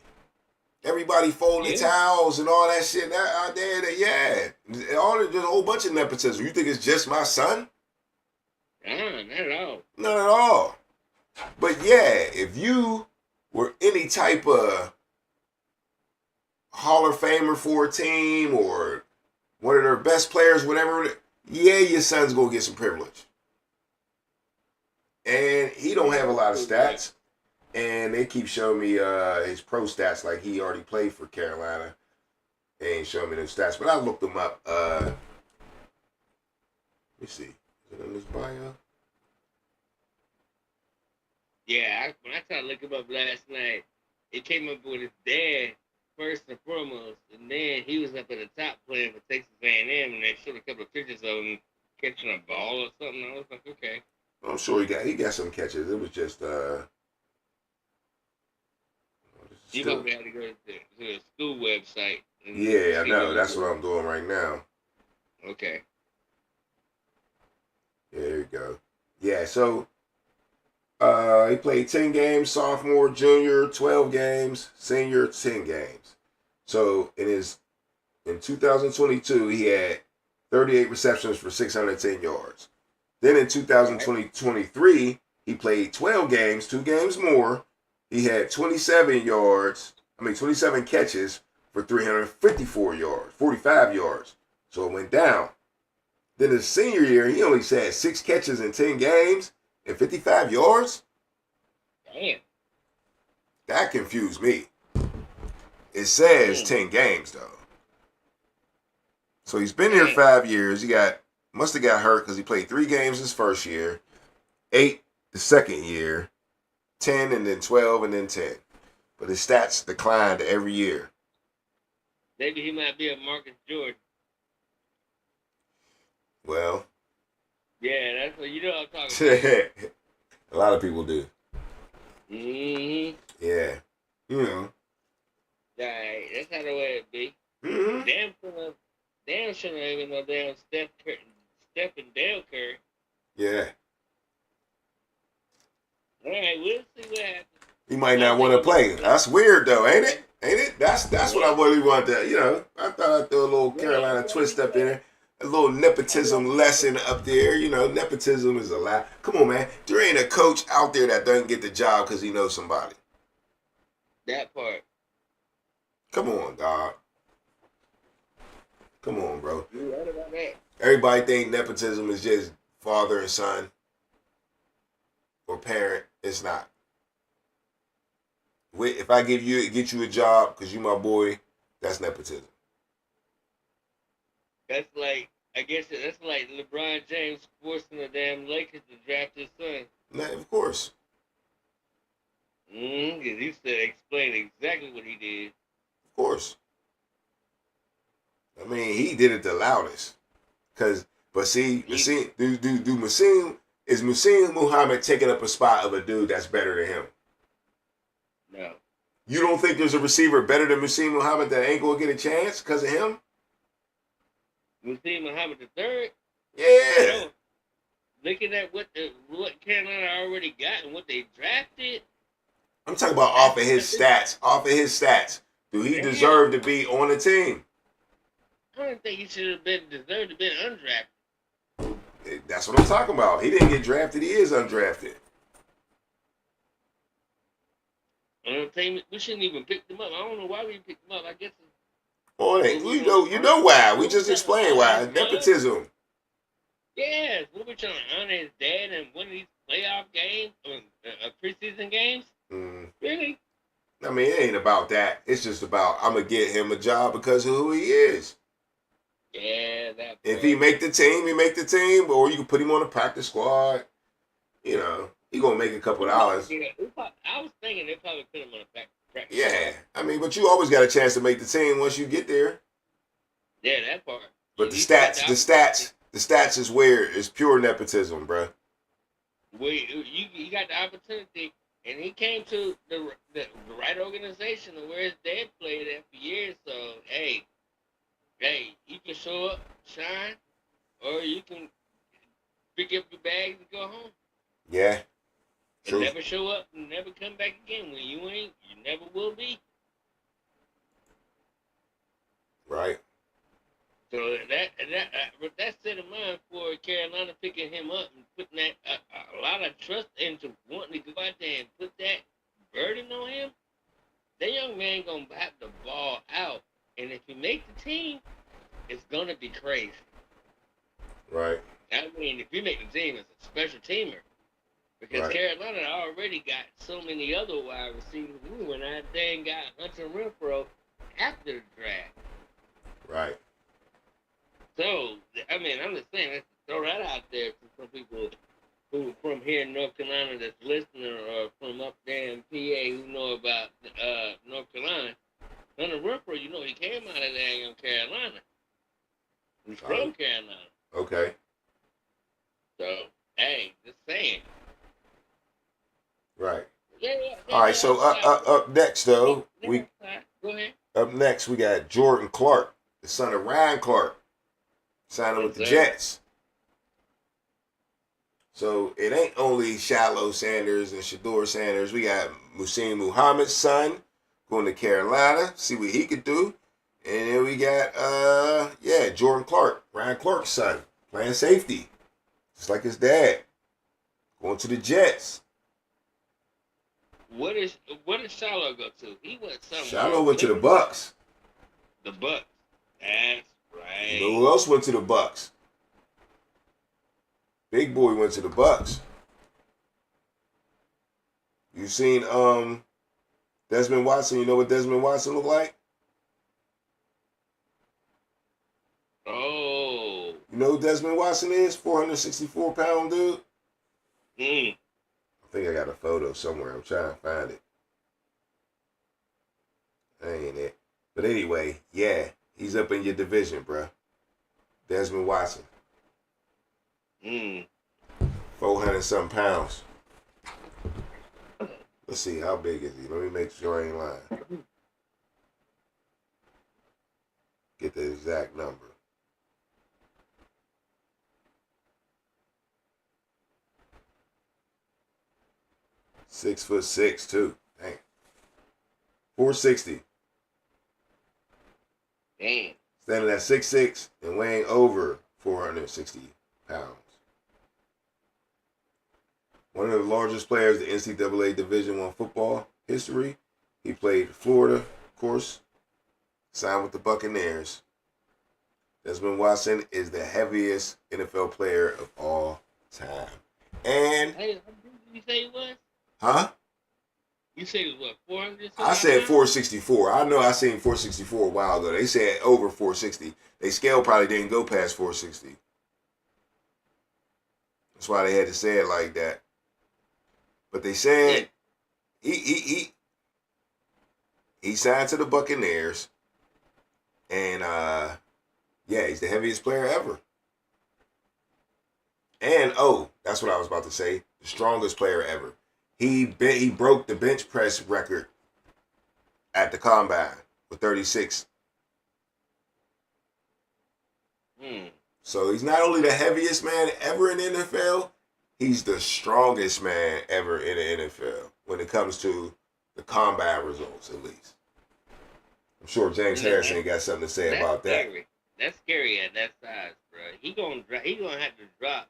Everybody folding Yeah. towels and all that shit. Yeah. There's a whole bunch of nepotism. You think it's just my son? Not at all. Not at all. But yeah, if you were any type of Hall of Famer for a team or one of their best players, whatever, yeah, your son's gonna get some privilege. And he don't have a lot of stats. And they keep showing me his pro stats like he already played for Carolina. They ain't showing me those stats, but I looked them up. Let me see. Is it in this bio? Yeah, when I tried to look him up last night, it came up with his dad first and foremost, and then he was up at the top playing for Texas A&M, and they showed a couple of pictures of him catching a ball or something. I was like, okay. I'm sure he got some catches. It was just You probably had to go to the school website. Yeah, I know. That's what I'm doing right now. Okay. Yeah, there you go. Yeah, so he played 10 games, sophomore, junior, 12 games, senior, 10 games. So in 2022, he had 38 receptions for 610 yards. Then in 2023, he played 12 games, 2 games more. He had 27 catches for 354 yards, 45 yards. So it went down. Then his senior year, he only had 6 catches in 10 games and 55 yards. Damn. That confused me. It says 10 games, though. So he's been here 5 years. Must have got hurt because he played 3 games his first year, 8 the second year, 10 and then 12 and then 10. But his stats declined every year. Maybe he might be a Marcus Jordan. Well. Yeah, that's what I'm talking about. A lot of people do. Mm-hmm. Yeah. You know. Right, that's how the way it be. Mm-hmm. Damn shouldn't even know damn Steph and Dale Curry. Yeah. All right, we'll see what happens. He might not want to play. That's weird though, ain't it? Ain't it? That's what I really wanted to, I thought I'd throw a little Carolina twist up in there. A little nepotism lesson up there. Nepotism is allowed. Come on, man. There ain't a coach out there that doesn't get the job because he knows somebody. That part. Come on, dog. Come on, bro. You right about that. Everybody think nepotism is just father and son or parent. It's not. If I get you a job because you my boy, that's nepotism. That's like, I guess that's like LeBron James forcing the damn Lakers to draft his son. Of course. Because he said explain exactly what he did. Of course. I mean, he did it the loudest. But see, is Muhsin Muhammad taking up a spot of a dude that's better than him? No. You don't think there's a receiver better than Muhsin Muhammad that ain't gonna get a chance because of him? Muhsin Muhammad III? Yeah. Looking at what Carolina already got and what they drafted. I'm talking about off of his stats. Do he deserve to be on the team? I don't think he should have deserved to be undrafted. That's what I'm talking about. He didn't get drafted. He is undrafted. We shouldn't even pick them up. I don't know why we picked them up. I guess. You know why. We just explained why. Nepotism. Yes, we were trying to honor his dad and win these playoff games, preseason games. Really? I mean, it ain't about that. It's just about I'm gonna get him a job because of who he is. Yeah, that. If he make the team, he make the team, or you can put him on the practice squad. He gonna make a couple dollars. Yeah, I was thinking they probably put him on a practice Yeah, squad. I mean, but you always got a chance to make the team once you get there. Yeah, that part. But At least you got the opportunity. the stats is where it's pure nepotism, bro. Where you got the opportunity, and he came to the right organization where his dad played at for years. So hey, you can show up, shine, or you can pick up your bags and go home. Yeah, And true. never show up and never come back again. When you ain't, you never will be. Right. So with that set of mind for Carolina picking him up and putting that a lot of trust into wanting to go out there and put that burden on him, that young man gonna have the ball out, and if he make the team, it's gonna be crazy. Right. I mean, if you make the team, it's a special teamer because Right. Carolina already got so many other wide receivers. We went out there and got Hunter Renfro after the draft. Right. So, I mean, I'm just saying, let's throw that out there to some people who from here in North Carolina that's listening or from up there in PA who know about North Carolina. Hunter Renfro, you know, he came out of there in Carolina. He's from Carolina. Okay. So, hey, just saying. Right. Yeah, All right. So up next though, we go ahead. up next we got Jordan Clark, the son of Ryan Clark, signing with the Jets. So it ain't only Shallow Sanders and Shador Sanders. We got Muhsin Muhammad's son going to Carolina, see what he could do. And then we got Jordan Clark, Ryan Clark's son, playing safety. Just like his dad. Going to the Jets. What did Shallow go to? He went somewhere. Shallow went to the Bucks. The Bucks. That's right. You know who else went to the Bucks? Big Boy went to the Bucks. You seen Desmond Watson? You know what Desmond Watson look like? Oh. You know who Desmond Watson is? 464-pound dude. I think I got a photo somewhere. I'm trying to find it. That ain't it. But anyway, yeah, he's up in your division, bro. Desmond Watson. 400-something pounds. Let's see, how big is he? Let me make sure I ain't lying. Get the exact number. 6'6" too. Dang. 460. Damn. Standing at 6'6" and weighing over 460 pounds. One of the largest players in NCAA Division I football history. He played Florida, of course. Signed with the Buccaneers. Desmond Watson is the heaviest NFL player of all time. And Hey, how big did you say it was? huh? You said it was what, 400? I said 464. I know I seen 464 a while ago. They said over 460. They scale probably didn't go past 460. That's why they had to say it like that. But they said he signed to the Buccaneers, and he's the heaviest player ever. And that's what I was about to say. The strongest player ever. He broke the bench press record at the combine with 36. So he's not only the heaviest man ever in the NFL, he's the strongest man ever in the NFL when it comes to the combine results, at least. I'm sure James Harrison got something to say about that. That's scary at that size, bro. He gonna have to drop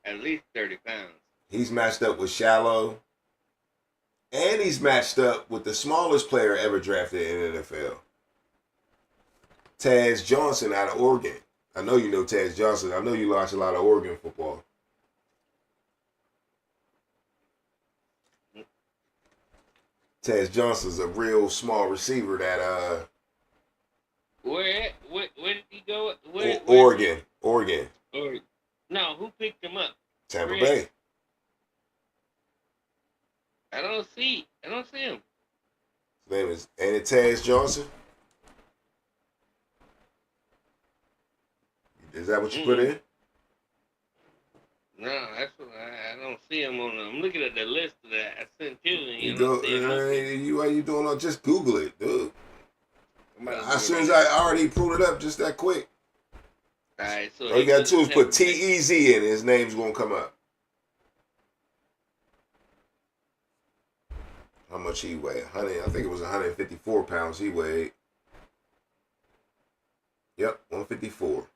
at least 30 pounds. He's matched up with Shallow, and he's matched up with the smallest player ever drafted in the NFL, Taz Johnson out of Oregon. I know you know Taz Johnson. I know you watch a lot of Oregon football. Taz Johnson's a real small receiver that Where did he go? Oregon. No, who picked him up? Tampa Bay. I don't see him. His name is Taz Johnson. Is that what you put in? No, that's what I don't see him on. I'm looking at the list that I sent you, and You I go. don't see him. Why you doing all? Just Google it, dude. I'm about to do As it soon right as now. I already pulled it up, just that quick. All right, so All you gotta do is put T. TEZ in, his name's gonna come up. How much he weighed? 100. I think it was 154 pounds he weighed. Yep, 154.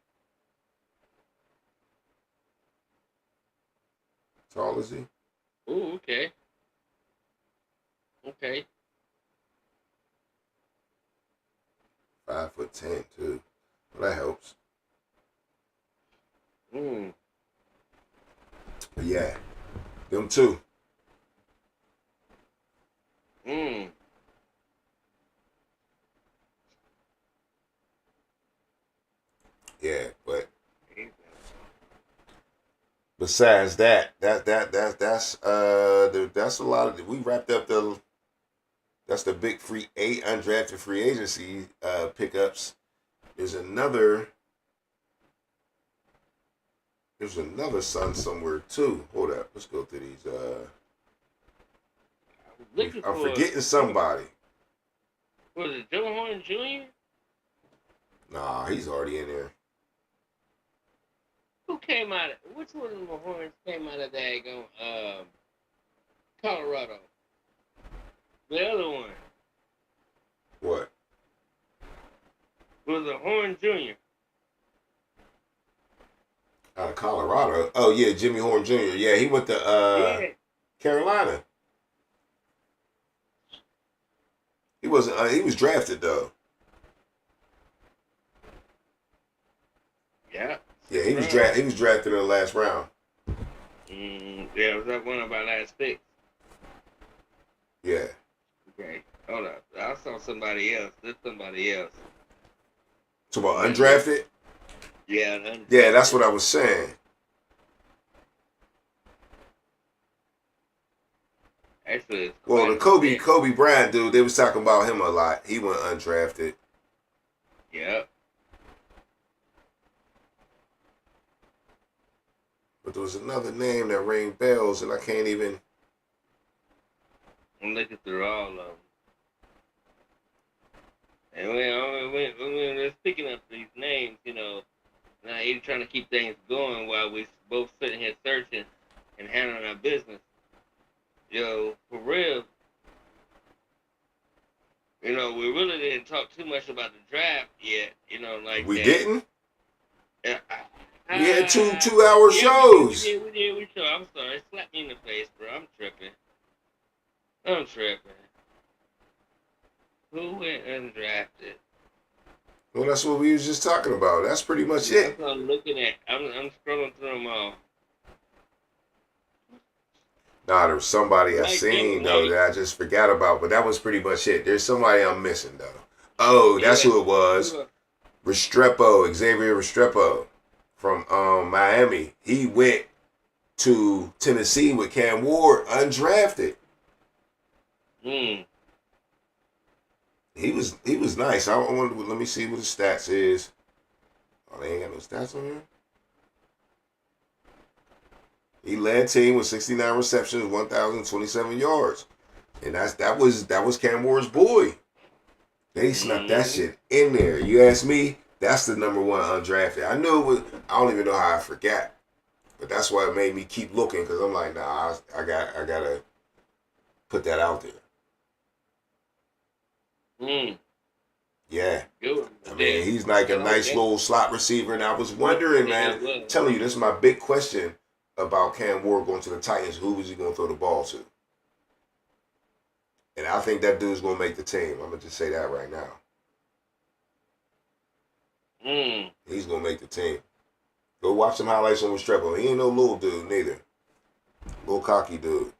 Tall is he? Oh, okay. Okay. 5'10" too. Well, that helps. But yeah, them two. Yeah, but besides that's a lot of. We wrapped up that's the big undrafted free agency pickups. There's another son somewhere too. Hold up, let's go through these. I'm forgetting somebody. Was it Joe Horn Jr.? Nah, he's already in there. Who came out? Which one of the Horns came out of that? Colorado. The other one What? was a Horn Jr. Out of Colorado. Oh yeah, Jimmy Horn Jr. Yeah, he went to Carolina. He wasn't. He was drafted though. Yeah. Yeah, he was drafted. He was drafted in the last round. Yeah, was that one of our last picks? Yeah. Okay, hold up. I saw somebody else. There's somebody else. So about undrafted? Yeah, undrafted. Yeah, that's what I was saying. Actually, it's well, the Kobe Bryant dude, they was talking about him a lot. He went undrafted. Yep. But there was another name that rang bells, and I can't even. I'm looking through all of them. And we're picking up these names, now he's trying to keep things going while we both sitting here searching and handling our business. For real, we really didn't talk too much about the draft yet, like we that. Didn't? Yeah, we had 2-hour shows. We did. I'm sorry. Slap me in the face, bro. I'm tripping. Who went undrafted? Well, that's what we was just talking about. That's pretty much it. That's what I'm looking at. I'm scrolling through them all. Nah, there was somebody I seen, though, that I just forgot about, but that was pretty much it. There's somebody I'm missing, though. Oh, that's who it was. Xavier Restrepo from Miami. He went to Tennessee with Cam Ward, undrafted. He was nice. Let me see what his stats is. Oh, they ain't got no stats on here. He led team with 69 receptions, 1,027 yards, and that was Cam Ward's boy. They snuck that shit in there. You ask me, that's the number one undrafted. I knew it was. I don't even know how I forgot, but that's why it made me keep looking because I'm like, nah, I gotta put that out there. Yeah. I mean, he's like a nice little slot receiver, and I was wondering, man, telling you, this is my big question about Cam Ward going to the Titans. Who was he going to throw the ball to? And I think that dude's going to make the team. I'm going to just say that right now. He's going to make the team. Go watch some highlights on Restrepo. He ain't no little dude, neither. Little cocky dude.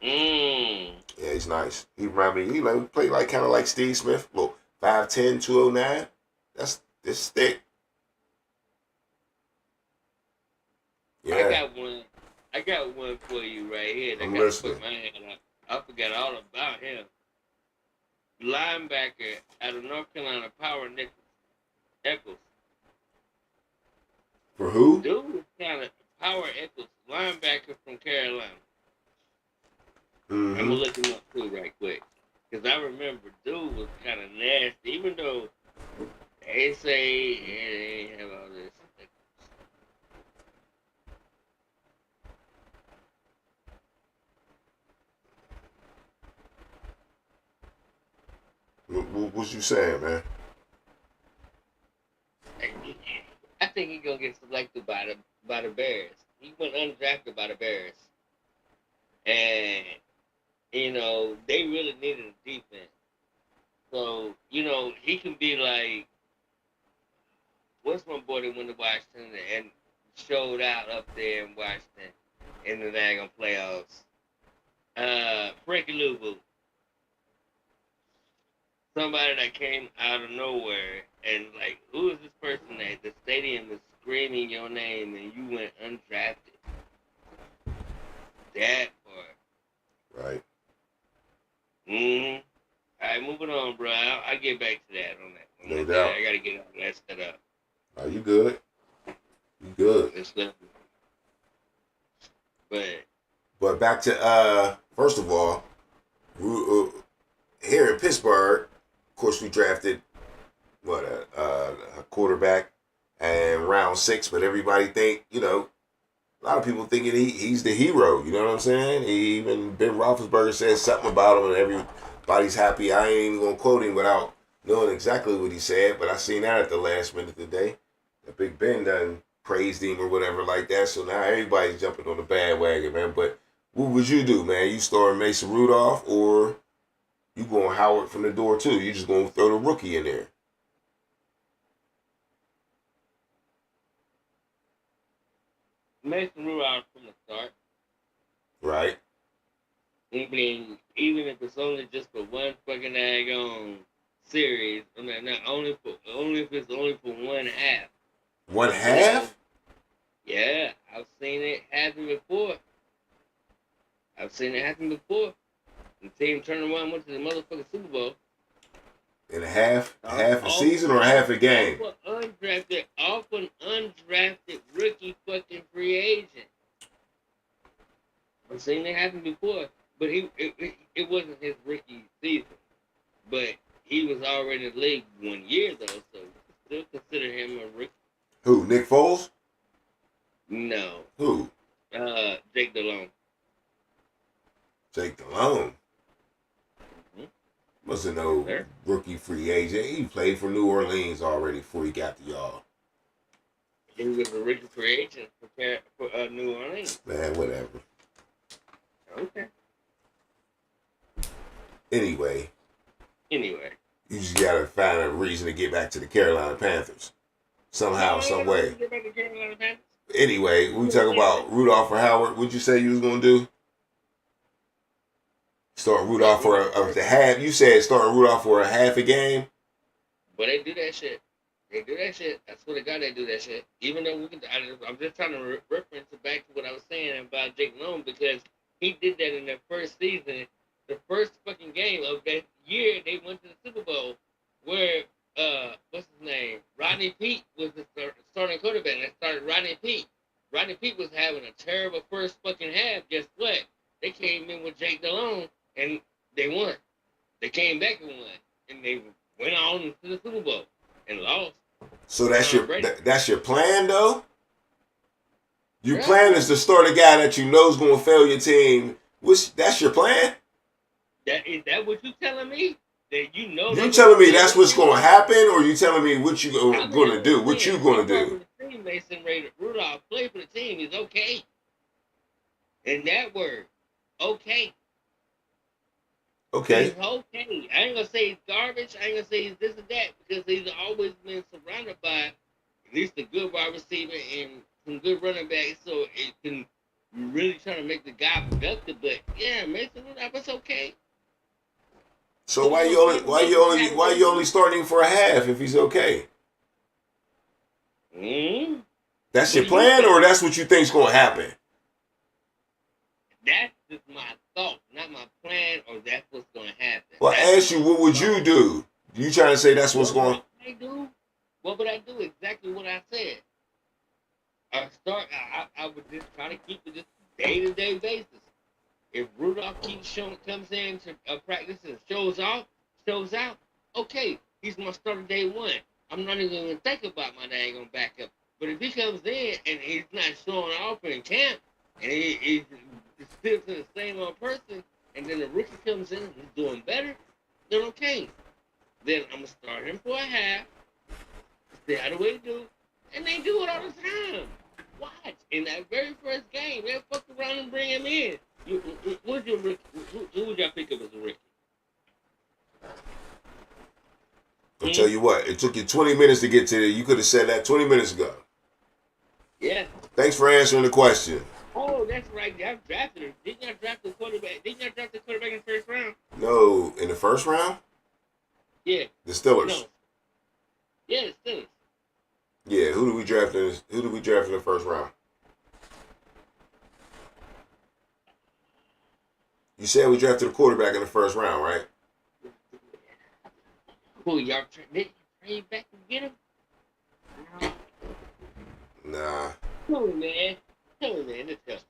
Yeah, he's nice. He remind me, he played kind of like Steve Smith. Look, 5'10", 209. That's thick. Yeah. I got one for you right here. I'm listening. Put my hand up. I forgot all about him. Linebacker out of North Carolina, Power Eccles. For who? Dude was kind of Power Eccles, linebacker from Carolina. I'm gonna Mm-hmm. look him up too right quick, cause I remember dude was kind of nasty. Even though they say they have all this. What you saying, man? I think he's gonna get selected by the Bears. He went undrafted by the Bears, and they really needed a defense. So he can be like, what's my boy that went to Washington and showed out up there in Washington in the daggone playoffs? Frankie Louvu. Somebody that came out of nowhere and like, who is this person that the stadium is screaming your name and you went undrafted? That part. Right. Mm-hmm. All right, moving on, bro. I'll get back to that on that. No doubt. I gotta get all that set up. Oh, you good? You good? It's lovely. But back to first of all, here in Pittsburgh, of course, we drafted a quarterback in round 6, but everybody think a lot of people thinking he's the hero. You know what I'm saying? Even Ben Roethlisberger said something about him, and everybody's happy. I ain't even gonna quote him without knowing exactly what he said, but I seen that at the last minute today. That Big Ben done praised him or whatever like that. So now everybody's jumping on the bandwagon, man. But what would you do, man? You starting Mason Rudolph, or you going Howard from the door too? You just gonna throw the rookie in there? Mason Rudolph from the start. Right. Even if it's only just for one fucking daggone series, not only if it's only for one half. One half? Yeah, I've seen it happen before. The team turned around and went to the motherfucking Super Bowl. In half a season or half a game? Off an undrafted rookie fucking free agent. I've seen it happen before, but it wasn't his rookie season. But he was already in the league 1 year though, so still consider him a rookie. Who? Nick Foles? No. Who? Jake Delhomme. Jake Delhomme. Mm-hmm. Wasn't no rookie free agent. He played for New Orleans already before he got to y'all. He was a rookie free agent for New Orleans. Man, whatever. Okay. Anyway. You just gotta find a reason to get back to the Carolina Panthers. Somehow, some way. Anyway, we talk about Rudolph or Howard. What'd you say you was gonna do? Start Rudolph for the half. You said starting Rudolph for a half a game. But they do that shit. I swear to God, they do that shit. Even though I'm just trying to reference it back to what I was saying about Jake Long, because he did that in their first season. The first fucking game of that year, they went to the Super Bowl, where what's his name? Rodney Peete was the starting quarterback. They started Rodney Peete. Rodney Peete was having a terrible first fucking half. Guess what? They came in with Jake Delhomme and they won. They came back and won, and they went on to the Super Bowl and lost. So that's your plan, though. Your plan is to start a guy that you know is going to fail your team. That's your plan? Is that what you telling me? That you know? You telling me that's what's going to happen, or you telling me what you going to do? What you going to do? The team Mason Rudolph play for the team is okay. And that word, okay. Okay. He's okay. I ain't gonna say he's garbage. I ain't gonna say he's this and that, because he's always been surrounded by at least a good wide receiver and some good running backs, so it can really try to make the guy productive. But yeah, Mason Rudolph, it's okay. So why you only starting for a half if he's okay? Mm-hmm. That's your plan, or that's what you think's gonna happen? That's just my thought, not not my plan or that's what's gonna happen. Well, I asked you, what would you do? You trying to say that's what's going? I do. What would I do? Exactly what I said. I would just try to keep it just day-to-day basis. If Rudolph comes in to practice and shows out, okay, he's my starter day one. I'm not even gonna think about my daggone backup. But if he comes in and he's not showing off in camp, and he's still the same old person, and then the rookie comes in and he's doing better, then okay. Then I'm gonna start him for a half, see how the way to do, and they do it all the time. Watch in that very first game, they fuck around and bring him in. Who's your rookie? Who would y'all pick up as a rookie? I'll tell you what, it took you 20 minutes to get to there. You could have said that 20 minutes ago. Yeah. Thanks for answering the question. Oh, that's right. I've drafted him. Didn't y'all draft the quarterback? Didn't y'all draft the quarterback in the first round? No, in the first round? Yeah. The Steelers. No. Yeah, the Steelers. Yeah, who did we draft in the first round? You said we drafted a quarterback in the first round, right? Who y'all trade back and get him? Nah. Tell me, man. Let's help.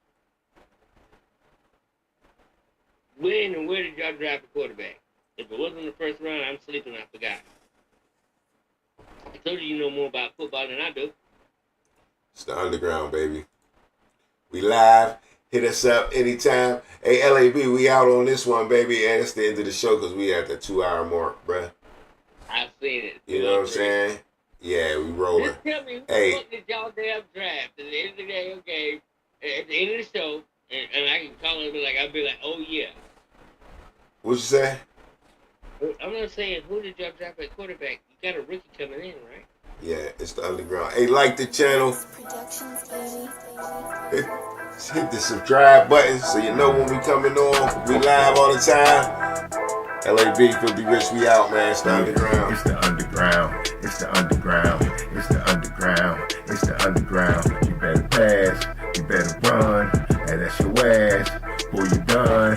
When and where did y'all draft the quarterback? If it wasn't the first round, I'm sleeping. I forgot. I told you know more about football than I do. It's the underground, baby. We live. Hit us up anytime. Hey, LAB, we out on this one, baby. And it's the end of the show because we at the 2-hour mark, bruh. I've seen it. You know what I'm saying? Yeah, we rolling. Just tell me who Hey. the fuck did y'all damn draft at the end of the day, okay? At the end of the show, and I can call him and I'll be like, oh yeah. What'd you say? I'm not saying who did y'all draft at quarterback. You got a rookie coming in, right? Yeah, it's the underground. Hey, like the channel. Hit the subscribe button so you know when we coming on. We live all the time. LAB, Filthy Rich, we out, man. It's the underground. It's the underground. It's the underground. It's the underground. It's the underground. You better pass. You better run. And that's your ass. Boy, you done.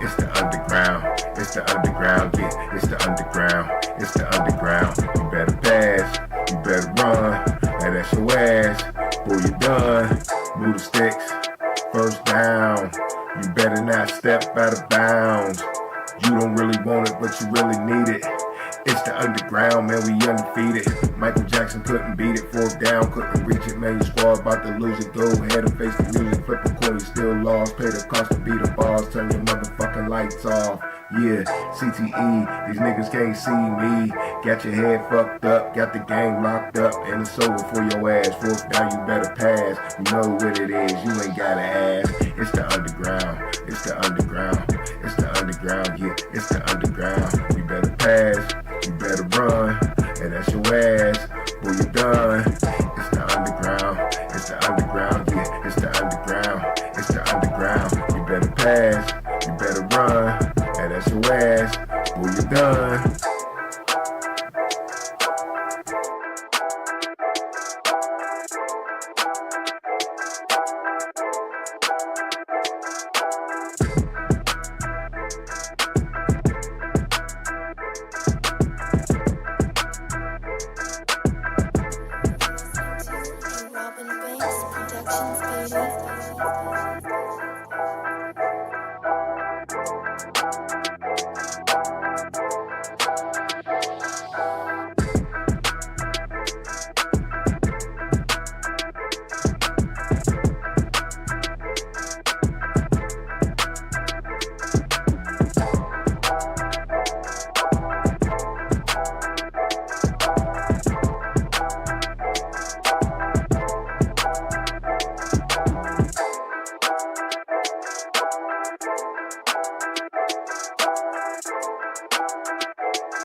It's the underground. It's the underground. Yeah, it's the underground. It's the underground. You better pass. You better run. And that's your ass. Boy, you done. Move the sticks. First down. You better not step out of bounds. You don't really want it, but you really need it. It's the underground, man, we undefeated. Michael Jackson couldn't beat it. Fourth down, couldn't reach it. Man, your squad about to lose it. Go ahead and face the music. Flip a coin, you still lost. Pay the cost to beat the bars. Turn your motherfucking lights off. Yeah, CTE, these niggas can't see me. Got your head fucked up, got the game locked up, and it's over for your ass. Fourth down, you better pass. You know what it is, you ain't gotta ask. It's the underground, it's the underground, it's the underground, yeah, it's the underground. You better pass, you better run, and that's your ass. Boy, you done. It's the underground, it's the underground, yeah, it's the underground, it's the underground. You better pass, you better run. And that's your ass, boy, you done.